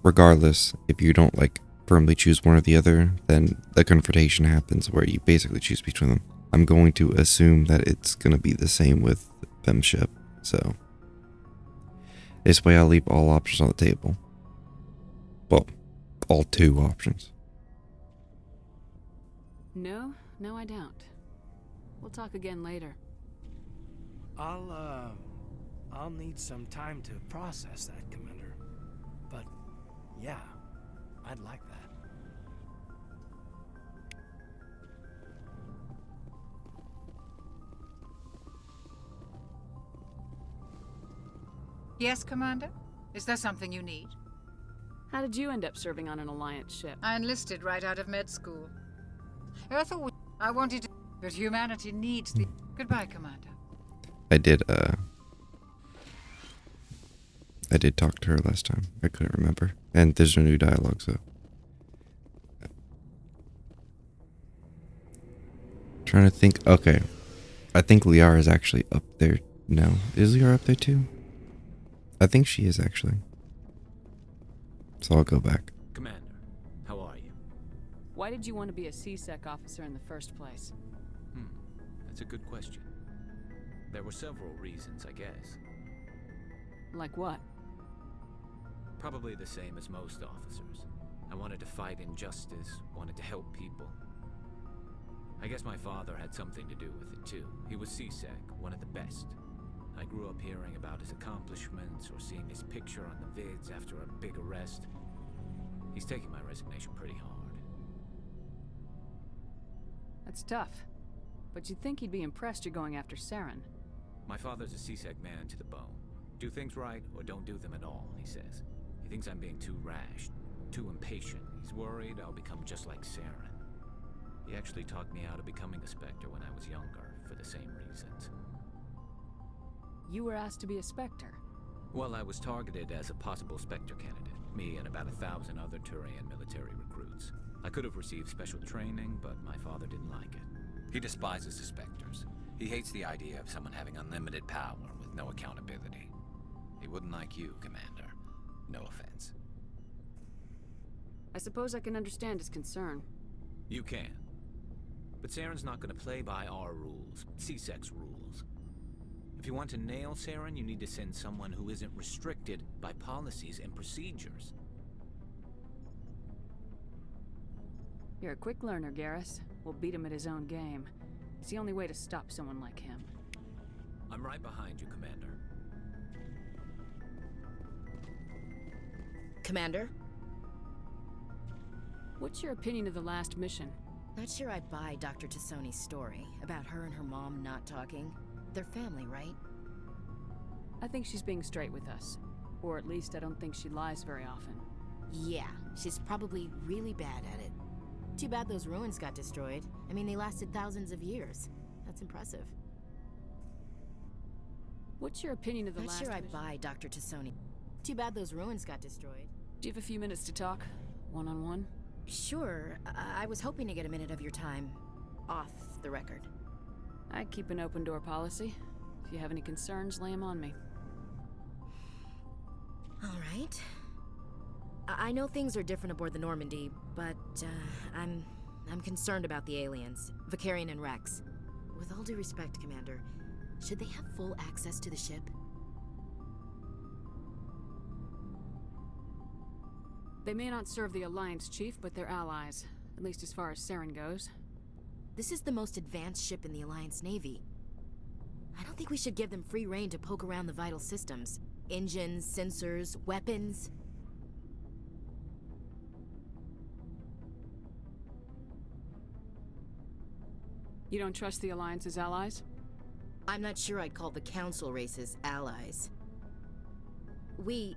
regardless, if you don't, like, firmly choose one or the other, then the confrontation happens where you basically choose between them. I'm going to assume that it's going to be the same with Femship, so this way I'll leave all options on the table. Well, all 2 options. No, I don't. We'll talk again later. I'll need some time to process that, Commander. But, yeah, I'd like that. Yes, Commander? Is there something you need? How did you end up serving on an Alliance ship? I enlisted right out of med school. I wanted to... But humanity needs the... Goodbye, Commander. I did talk to her last time. I couldn't remember. And there's no new dialogue, so... Trying to think... Okay. I think Liara is actually up there now. Is Liara up there too? I think she is, actually. So I'll go back. Commander, how are you? Why did you want to be a C-Sec officer in the first place? That's a good question. There were several reasons, I guess. Like what? Probably the same as most officers. I wanted to fight injustice, wanted to help people. I guess my father had something to do with it too. He was CSEC, one of the best. I grew up hearing about his accomplishments or seeing his picture on the vids after a big arrest. He's taking my resignation pretty hard. That's tough. But you'd think he'd be impressed you're going after Saren. My father's a CSEC man to the bone. Do things right or don't do them at all, he says. He thinks I'm being too rash, too impatient. He's worried I'll become just like Saren. He actually talked me out of becoming a Spectre when I was younger, for the same reasons. You were asked to be a Spectre? Well, I was targeted as a possible Spectre candidate. Me and about 1,000 other Turian military recruits. I could have received special training, but my father didn't like it. He despises the Spectres. He hates the idea of someone having unlimited power with no accountability. He wouldn't like you, Commander. No offense. I suppose I can understand his concern. You can. But Saren's not going to play by our rules, CSEC's rules. If you want to nail Saren, you need to send someone who isn't restricted by policies and procedures. You're a quick learner, Garrus. We'll beat him at his own game. It's the only way to stop someone like him. I'm right behind you, Commander. Commander? What's your opinion of the last mission? Not sure I buy Dr. Tassoni's story about her and her mom not talking. They're family, right? I think she's being straight with us. Or at least I don't think she lies very often. Yeah, she's probably really bad at it. Too bad those ruins got destroyed. I mean, they lasted thousands of years. That's impressive. What's your opinion of the Not last sure I mission? buy Dr. Tassoni. Too bad those ruins got destroyed. Do you have a few minutes to talk? One-on-one? Sure. I was hoping to get a minute of your time. Off the record. I keep an open door policy. If you have any concerns, lay them on me. All right. I know things are different aboard the Normandy, but I'm concerned about the aliens, Vicarian and Rex. With all due respect, Commander, should they have full access to the ship? They may not serve the Alliance, Chief, but they're allies. At least as far as Saren goes. This is the most advanced ship in the Alliance Navy. I don't think we should give them free rein to poke around the vital systems. Engines, sensors, weapons. You don't trust the Alliance's allies? I'm not sure I'd call the Council races allies. We,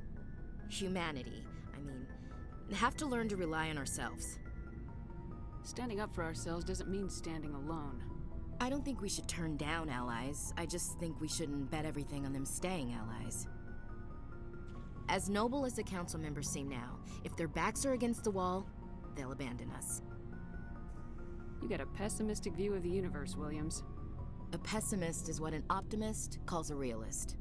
humanity, have to learn to rely on ourselves. Standing up for ourselves doesn't mean standing alone. I don't think we should turn down allies. I just think we shouldn't bet everything on them staying allies. As noble as the Council members seem now, if their backs are against the wall, they'll abandon us. You got a pessimistic view of the universe, Williams. A pessimist is what an optimist calls a realist.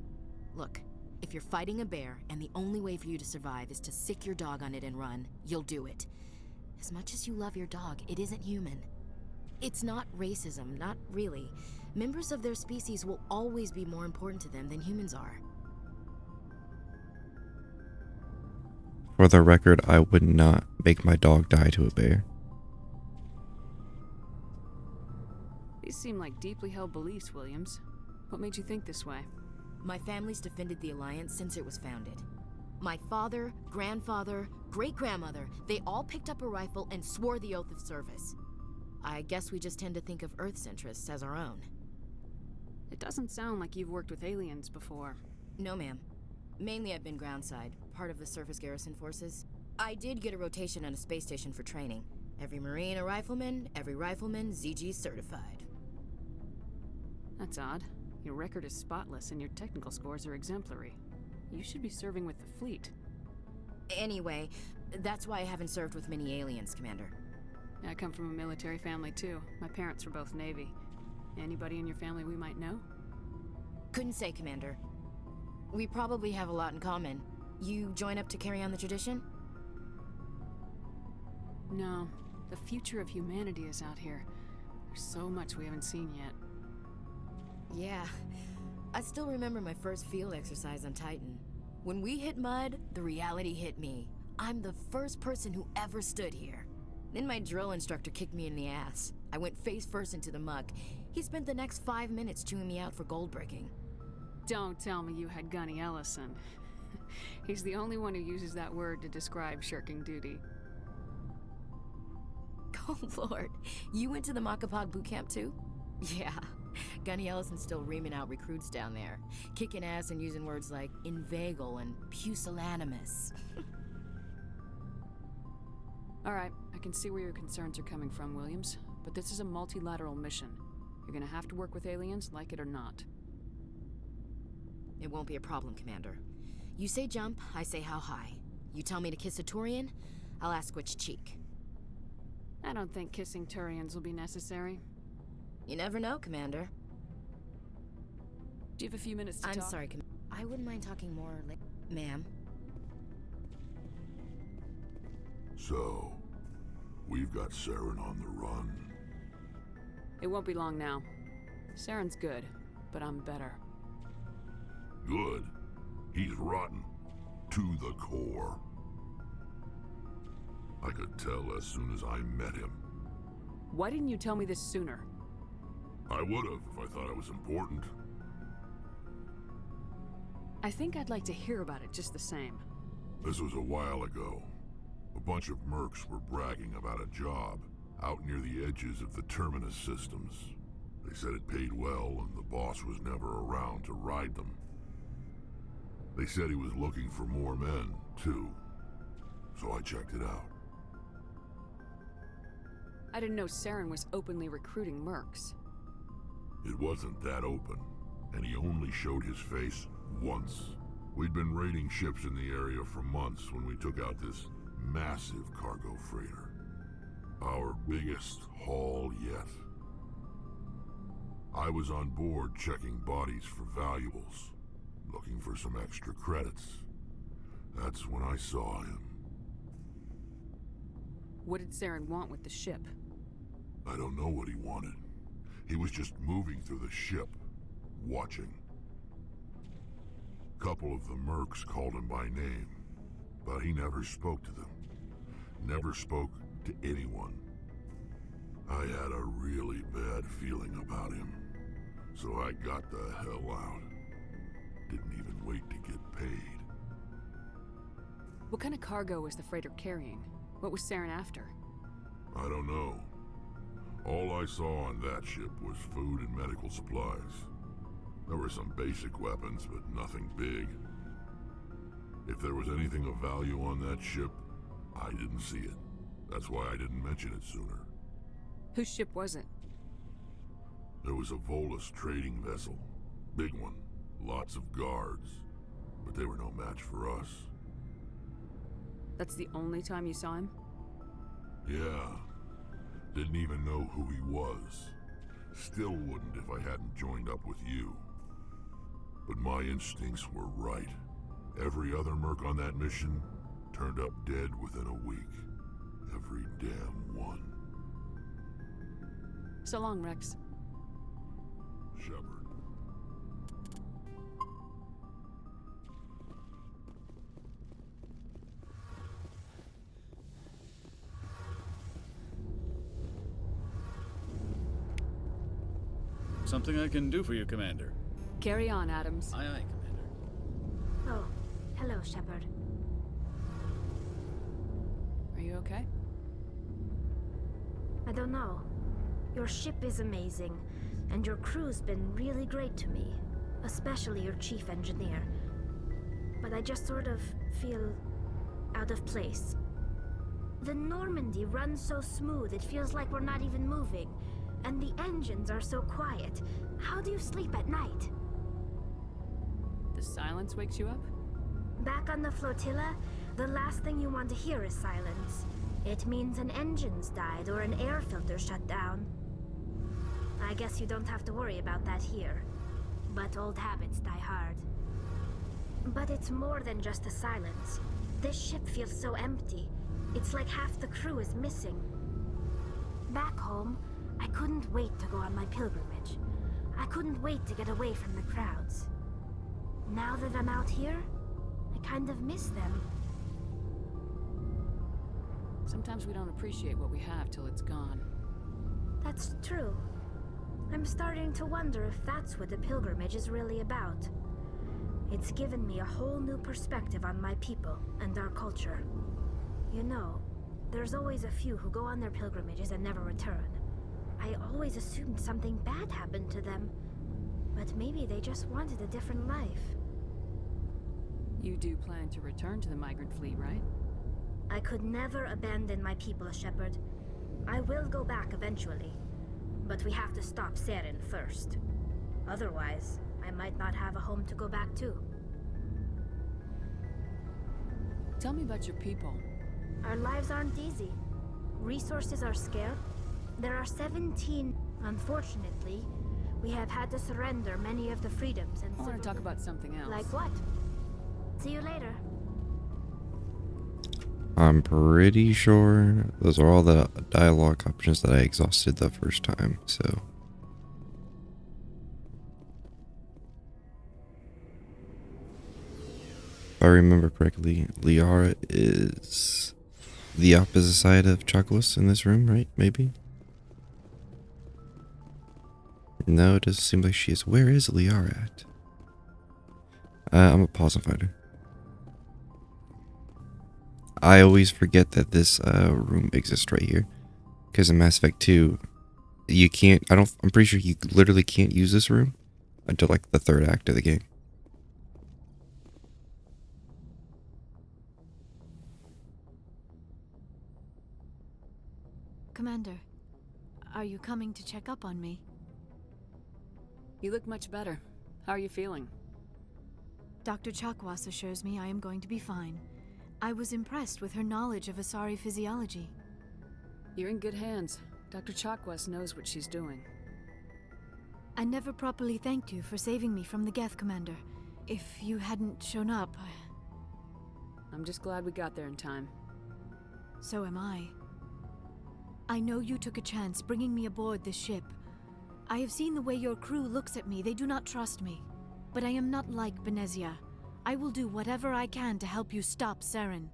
Look, if you're fighting a bear and the only way for you to survive is to sick your dog on it and run, you'll do it. As much as you love your dog, it isn't human. It's not racism, not really. Members of their species will always be more important to them than humans are. For the record, I would not make my dog die to a bear. These seem like deeply held beliefs, Williams. What made you think this way? My family's defended the Alliance since it was founded. My father, grandfather, great-grandmother, they all picked up a rifle and swore the oath of service. I guess we just tend to think of Earth's interests as our own. It doesn't sound like you've worked with aliens before. No, ma'am. Mainly I've been groundside, part of the surface garrison forces. I did get a rotation on a space station for training. Every Marine a rifleman, every rifleman ZG certified. That's odd. Your record is spotless and your technical scores are exemplary. You should be serving with the fleet. Anyway, that's why I haven't served with many aliens, Commander. I come from a military family too. My parents were both Navy. Anybody in your family we might know? Couldn't say, Commander. We probably have a lot in common. You join up to carry on the tradition? No. The future of humanity is out here. There's so much we haven't seen yet. Yeah. I still remember my first field exercise on Titan. When we hit mud, the reality hit me. I'm the first person who ever stood here. Then my drill instructor kicked me in the ass. I went face first into the muck. He spent the next 5 minutes chewing me out for gold breaking. Don't tell me you had Gunny Ellison. He's the only one who uses that word to describe shirking duty. Oh, Lord. You went to the Makapog boot camp too? Yeah. Gunny Ellison's still reaming out recruits down there, kicking ass and using words like inveigle and pusillanimous. All right, I can see where your concerns are coming from, Williams, but this is a multilateral mission. You're gonna have to work with aliens, like it or not. It won't be a problem, Commander. You say jump, I say how high. You tell me to kiss a Turian, I'll ask which cheek. I don't think kissing Turians will be necessary. You never know, Commander. Do you have a few minutes to talk? I'm sorry, I wouldn't mind talking more later. Ma'am? So, we've got Saren on the run. It won't be long now. Saren's good, but I'm better. Good? He's rotten. To the core. I could tell as soon as I met him. Why didn't you tell me this sooner? I would've if I thought it was important. I think I'd like to hear about it just the same. This was a while ago. A bunch of mercs were bragging about a job out near the edges of the Terminus systems. They said it paid well and the boss was never around to ride them. They said he was looking for more men, too. So I checked it out. I didn't know Saren was openly recruiting mercs. It wasn't that open, and he only showed his face once. We'd been raiding ships in the area for months when we took out this massive cargo freighter. Our biggest haul yet. I was on board checking bodies for valuables, looking for some extra credits. That's when I saw him. What did Saren want with the ship? I don't know what he wanted. He was just moving through the ship, watching. Couple of the mercs called him by name, but he never spoke to them. Never spoke to anyone. I had a really bad feeling about him, so I got the hell out. Didn't even wait to get paid. What kind of cargo was the freighter carrying? What was Saren after? I don't know. All I saw on that ship was food and medical supplies. There were some basic weapons, but nothing big. If there was anything of value on that ship, I didn't see it. That's why I didn't mention it sooner. Whose ship was it? There was a Volus trading vessel. Big one. Lots of guards. But they were no match for us. That's the only time you saw him? Yeah. Didn't even know who he was. Still wouldn't if I hadn't joined up with you. But my instincts were right. Every other merc on that mission turned up dead within a week. Every damn one. So long, Rex. Shepard. Something I can do for you, Commander. Carry on, Adams. Aye, aye, Commander. Oh, hello, Shepard. Are you okay? I don't know. Your ship is amazing, and your crew's been really great to me, especially your chief engineer. But I just sort of feel out of place. The Normandy runs so smooth it feels like we're not even moving, and the engines are so quiet. How do you sleep at night? The silence wakes you up? Back on the flotilla, the last thing you want to hear is silence. It means an engine's died or an air filter shut down. I guess you don't have to worry about that here. But old habits die hard. But it's more than just the silence. This ship feels so empty. It's like half the crew is missing. Back home, I couldn't wait to go on my pilgrimage. I couldn't wait to get away from the crowds. Now that I'm out here, I kind of miss them. Sometimes we don't appreciate what we have till it's gone. That's true. I'm starting to wonder if that's what the pilgrimage is really about. It's given me a whole new perspective on my people and our culture. You know, there's always a few who go on their pilgrimages and never return. I always assumed something bad happened to them, but maybe they just wanted a different life. You do plan to return to the migrant fleet, right? I could never abandon my people, Shepard. I will go back eventually, but we have to stop Saren first. Otherwise, I might not have a home to go back to. Tell me about your people. Our lives aren't easy. Resources are scarce. There are 17. Unfortunately, we have had to surrender many of the freedoms and I want to talk about something else. Like what? See you later. I'm pretty sure those are all the dialogue options that I exhausted the first time, so. If I remember correctly, Liara is the opposite side of Chakwas in this room, right? Maybe? No, it doesn't seem like she is. Where is Liara at? I'm a pause and finder. I always forget that this room exists right here, because in Mass Effect 2, you can't. I'm pretty sure you literally can't use this room until like the third act of the game. Commander, are you coming to check up on me? You look much better. How are you feeling? Dr. Chakwas assures me I am going to be fine. I was impressed with her knowledge of Asari physiology. You're in good hands. Dr. Chakwas knows what she's doing. I never properly thanked you for saving me from the Geth, Commander. If you hadn't shown up, I'm just glad we got there in time. So am I. I know you took a chance bringing me aboard this ship. I have seen the way your crew looks at me. They do not trust me. But I am not like Benezia. I will do whatever I can to help you stop Saren.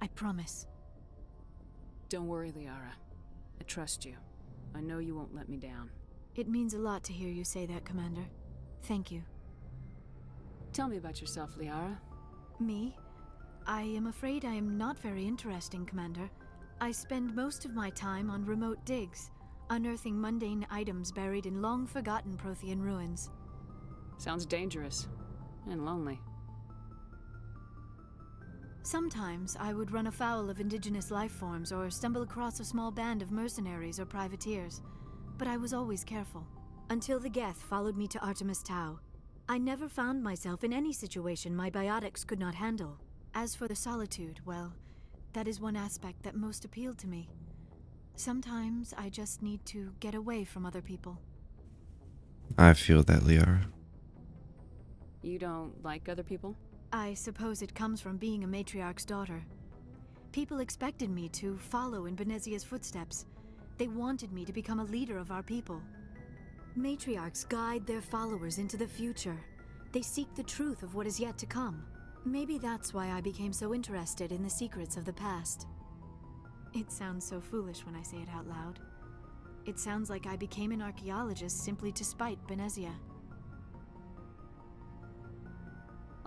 I promise. Don't worry, Liara. I trust you. I know you won't let me down. It means a lot to hear you say that, Commander. Thank you. Tell me about yourself, Liara. Me? I am afraid I am not very interesting, Commander. I spend most of my time on remote digs, unearthing mundane items buried in long-forgotten Prothean ruins. Sounds dangerous. And lonely. Sometimes I would run afoul of indigenous life forms or stumble across a small band of mercenaries or privateers. But I was always careful. Until the Geth followed me to Artemis Tau. I never found myself in any situation my biotics could not handle. As for the solitude, well, that is one aspect that most appealed to me. Sometimes I just need to get away from other people. I feel that, Liara. You don't like other people? I suppose it comes from being a matriarch's daughter. People expected me to follow in Benezia's footsteps. They wanted me to become a leader of our people. Matriarchs guide their followers into the future. They seek the truth of what is yet to come. Maybe that's why I became so interested in the secrets of the past. It sounds so foolish when I say it out loud. It sounds like I became an archaeologist simply to spite Benezia.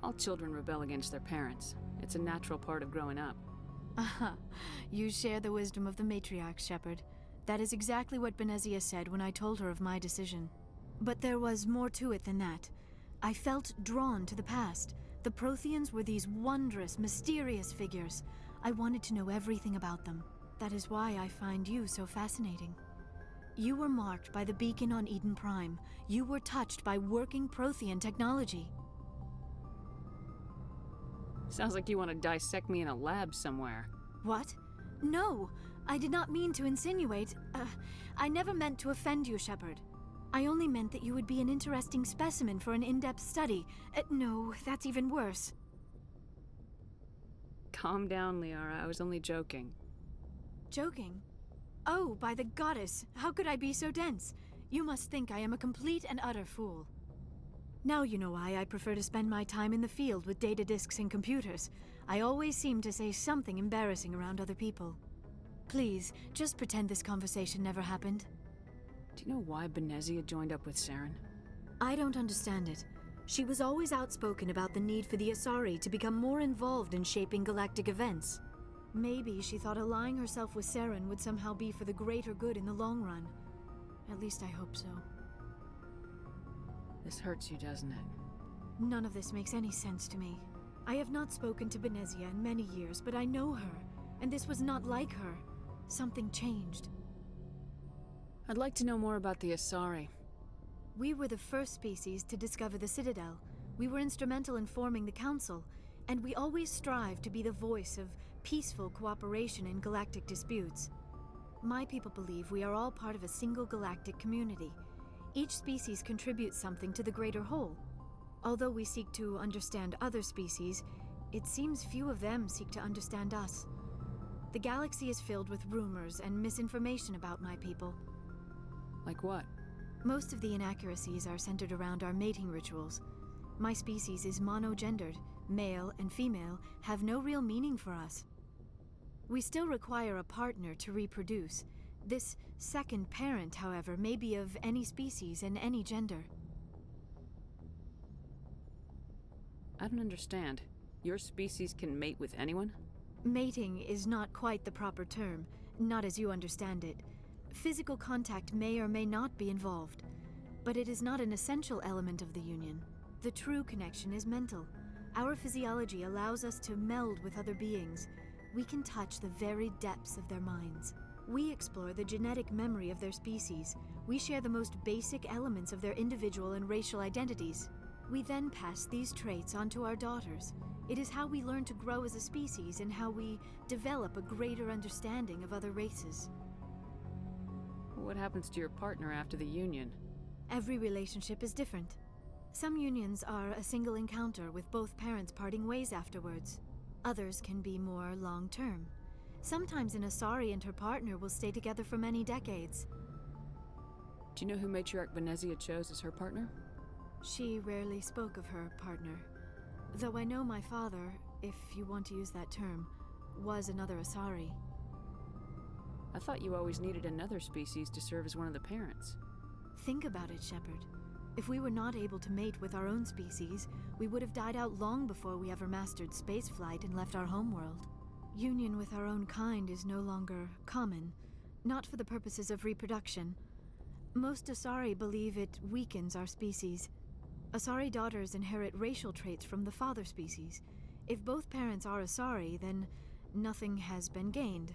All children rebel against their parents. It's a natural part of growing up. Aha, you share the wisdom of the matriarch, Shepard. That is exactly what Benezia said when I told her of my decision. But there was more to it than that. I felt drawn to the past. The Protheans were these wondrous, mysterious figures. I wanted to know everything about them. That is why I find you so fascinating. You were marked by the beacon on Eden Prime. You were touched by working Prothean technology. Sounds like you want to dissect me in a lab somewhere. What? No! I did not mean to insinuate. I never meant to offend you, Shepard. I only meant that you would be an interesting specimen for an in-depth study. No, that's even worse. Calm down, Liara. I was only joking. Joking? Oh, by the goddess, how could I be so dense? You must think I am a complete and utter fool. Now you know why I prefer to spend my time in the field with data disks and computers. I always seem to say something embarrassing around other people. Please, just pretend this conversation never happened. Do you know why Benezia joined up with Saren? I don't understand it. She was always outspoken about the need for the Asari to become more involved in shaping galactic events. Maybe she thought allying herself with Saren would somehow be for the greater good in the long run. At least I hope so. This hurts you, doesn't it? None of this makes any sense to me. I have not spoken to Benezia in many years, but I know her, and this was not like her. Something changed. I'd like to know more about the Asari. We were the first species to discover the Citadel. We were instrumental in forming the Council, and we always strive to be the voice of peaceful cooperation in galactic disputes. My people believe we are all part of a single galactic community. Each species contributes something to the greater whole. Although we seek to understand other species, it seems few of them seek to understand us. The galaxy is filled with rumors and misinformation about my people. Like what? Most of the inaccuracies are centered around our mating rituals. My species is monogendered. Male and female have no real meaning for us. We still require a partner to reproduce. This second parent, however, may be of any species and any gender. I don't understand. Your species can mate with anyone? Mating is not quite the proper term, not as you understand it. Physical contact may or may not be involved, but it is not an essential element of the union. The true connection is mental. Our physiology allows us to meld with other beings. We can touch the very depths of their minds. We explore the genetic memory of their species. We share the most basic elements of their individual and racial identities. We then pass these traits on to our daughters. It is how we learn to grow as a species and how we develop a greater understanding of other races. What happens to your partner after the union? Every relationship is different. Some unions are a single encounter with both parents parting ways afterwards. Others can be more long-term. Sometimes an Asari and her partner will stay together for many decades. Do you know who Matriarch Benezia chose as her partner? She rarely spoke of her partner. Though I know my father, if you want to use that term, was another Asari. I thought you always needed another species to serve as one of the parents. Think about it, Shepard. If we were not able to mate with our own species, we would have died out long before we ever mastered spaceflight and left our homeworld. Union with our own kind is no longer common, not for the purposes of reproduction. Most Asari believe it weakens our species. Asari daughters inherit racial traits from the father species. If both parents are Asari, then nothing has been gained,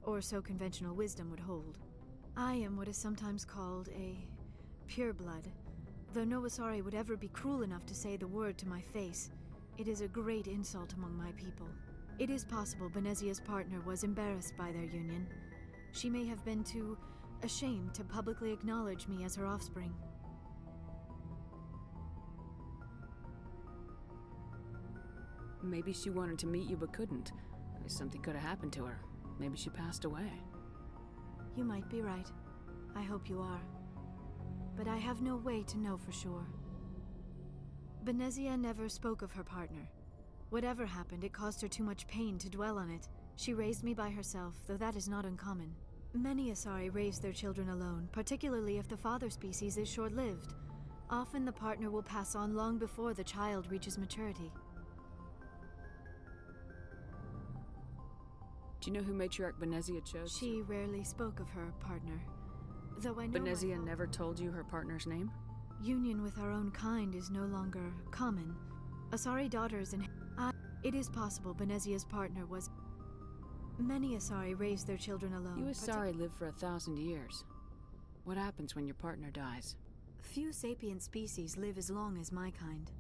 or so conventional wisdom would hold. I am what is sometimes called a pureblood. Though no Asari would ever be cruel enough to say the word to my face, it is a great insult among my people. It is possible Benezia's partner was embarrassed by their union. She may have been too ashamed to publicly acknowledge me as her offspring. Maybe she wanted to meet you but couldn't. Something could have happened to her. Maybe she passed away. You might be right. I hope you are. But I have no way to know for sure. Benezia never spoke of her partner. Whatever happened, it caused her too much pain to dwell on it. She raised me by herself, though that is not uncommon. Many Asari raise their children alone, particularly if the father species is short-lived. Often the partner will pass on long before the child reaches maturity. Do you know who Matriarch Benezia chose? She rarely spoke of her partner. Though I know Benezia never told you her partner's name? Union with our own kind is no longer common. Asari daughters and it is possible Benezia's partner was... Many Asari raise their children alone. You Asari live for 1,000 years. What happens when your partner dies? Few sapient species live as long as my kind.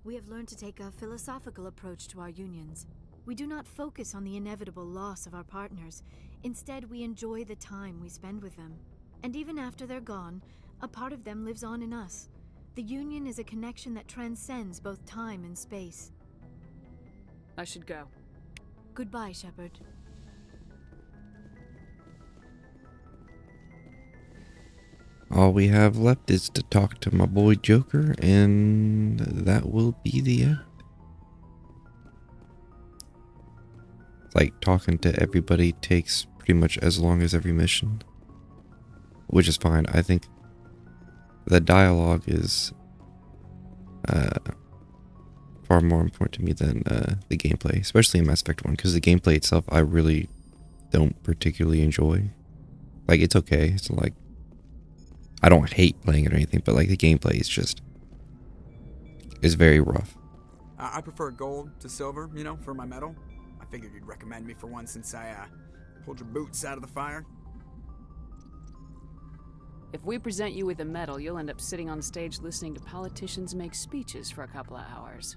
We have learned to take a philosophical approach to our unions. We do not focus on the inevitable loss of our partners. Instead, we enjoy the time we spend with them. And even after they're gone, a part of them lives on in us. The union is a connection that transcends both time and space. I should go. Goodbye, Shepard. all we have left is to talk to my boy Joker, and that will be the end. Like, talking to everybody takes pretty much as long as every mission, which is fine. I think the dialogue is far more important to me than the gameplay, especially in Mass Effect 1, because the gameplay itself I really don't particularly enjoy. Like, it's okay. It's like, I don't hate playing it or anything, but like the gameplay is just, is very rough. I prefer gold to silver, you know, for my medal. I figured you'd recommend me for one since I pulled your boots out of the fire. If we present you with a medal, you'll end up sitting on stage listening to politicians make speeches for a couple of hours.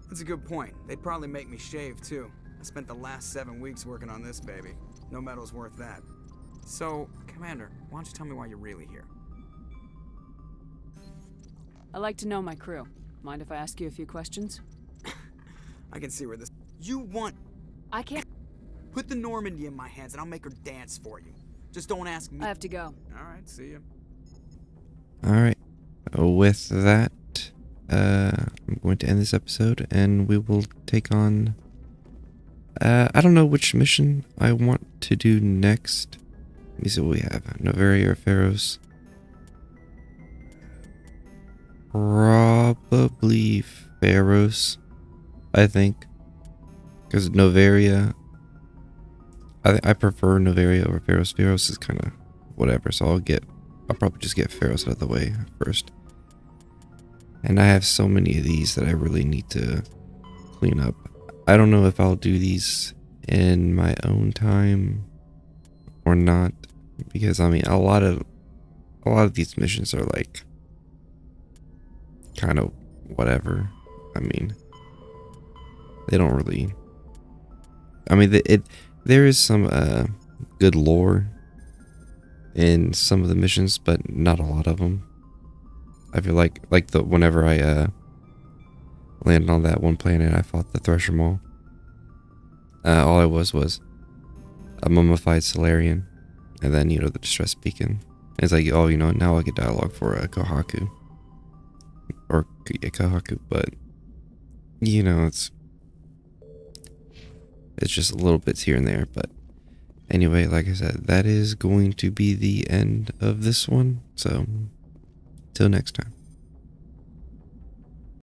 That's a good point. They'd probably make me shave, too. I spent the last 7 weeks working on this baby. No medal's worth that. So, Commander, why don't you tell me why you're really here? I like to know my crew. Mind if I ask you a few questions? I can see where this... You want... I can't... Put the Normandy in my hands and I'll make her dance for you. Just don't ask me. I have to go. Alright, see ya. Alright. With that, I'm going to end this episode, and we will take on... I don't know which mission I want to do next. Let me see what we have. Noveria or Pharos? Probably Pharos, I think. Because Noveria... I prefer Noveria over Pharos. Pharos is kind of whatever, so I'll probably just get Pharos out of the way first. And I have so many of these that I really need to clean up. I don't know if I'll do these in my own time or not, because I mean a lot of these missions are like kind of whatever. I mean, they don't really. I mean, there is some good lore in some of the missions, but not a lot of them. I feel like whenever I landed on that one planet, I fought the Thresher Maw. All I was a mummified Solarian, and then, you know, the distress beacon. And it's like, oh, you know, now I get dialogue for Kohaku. Or Kohaku, but, you know, it's just little bits here and there. But anyway, like I said, that is going to be the end of this one. So, till next time.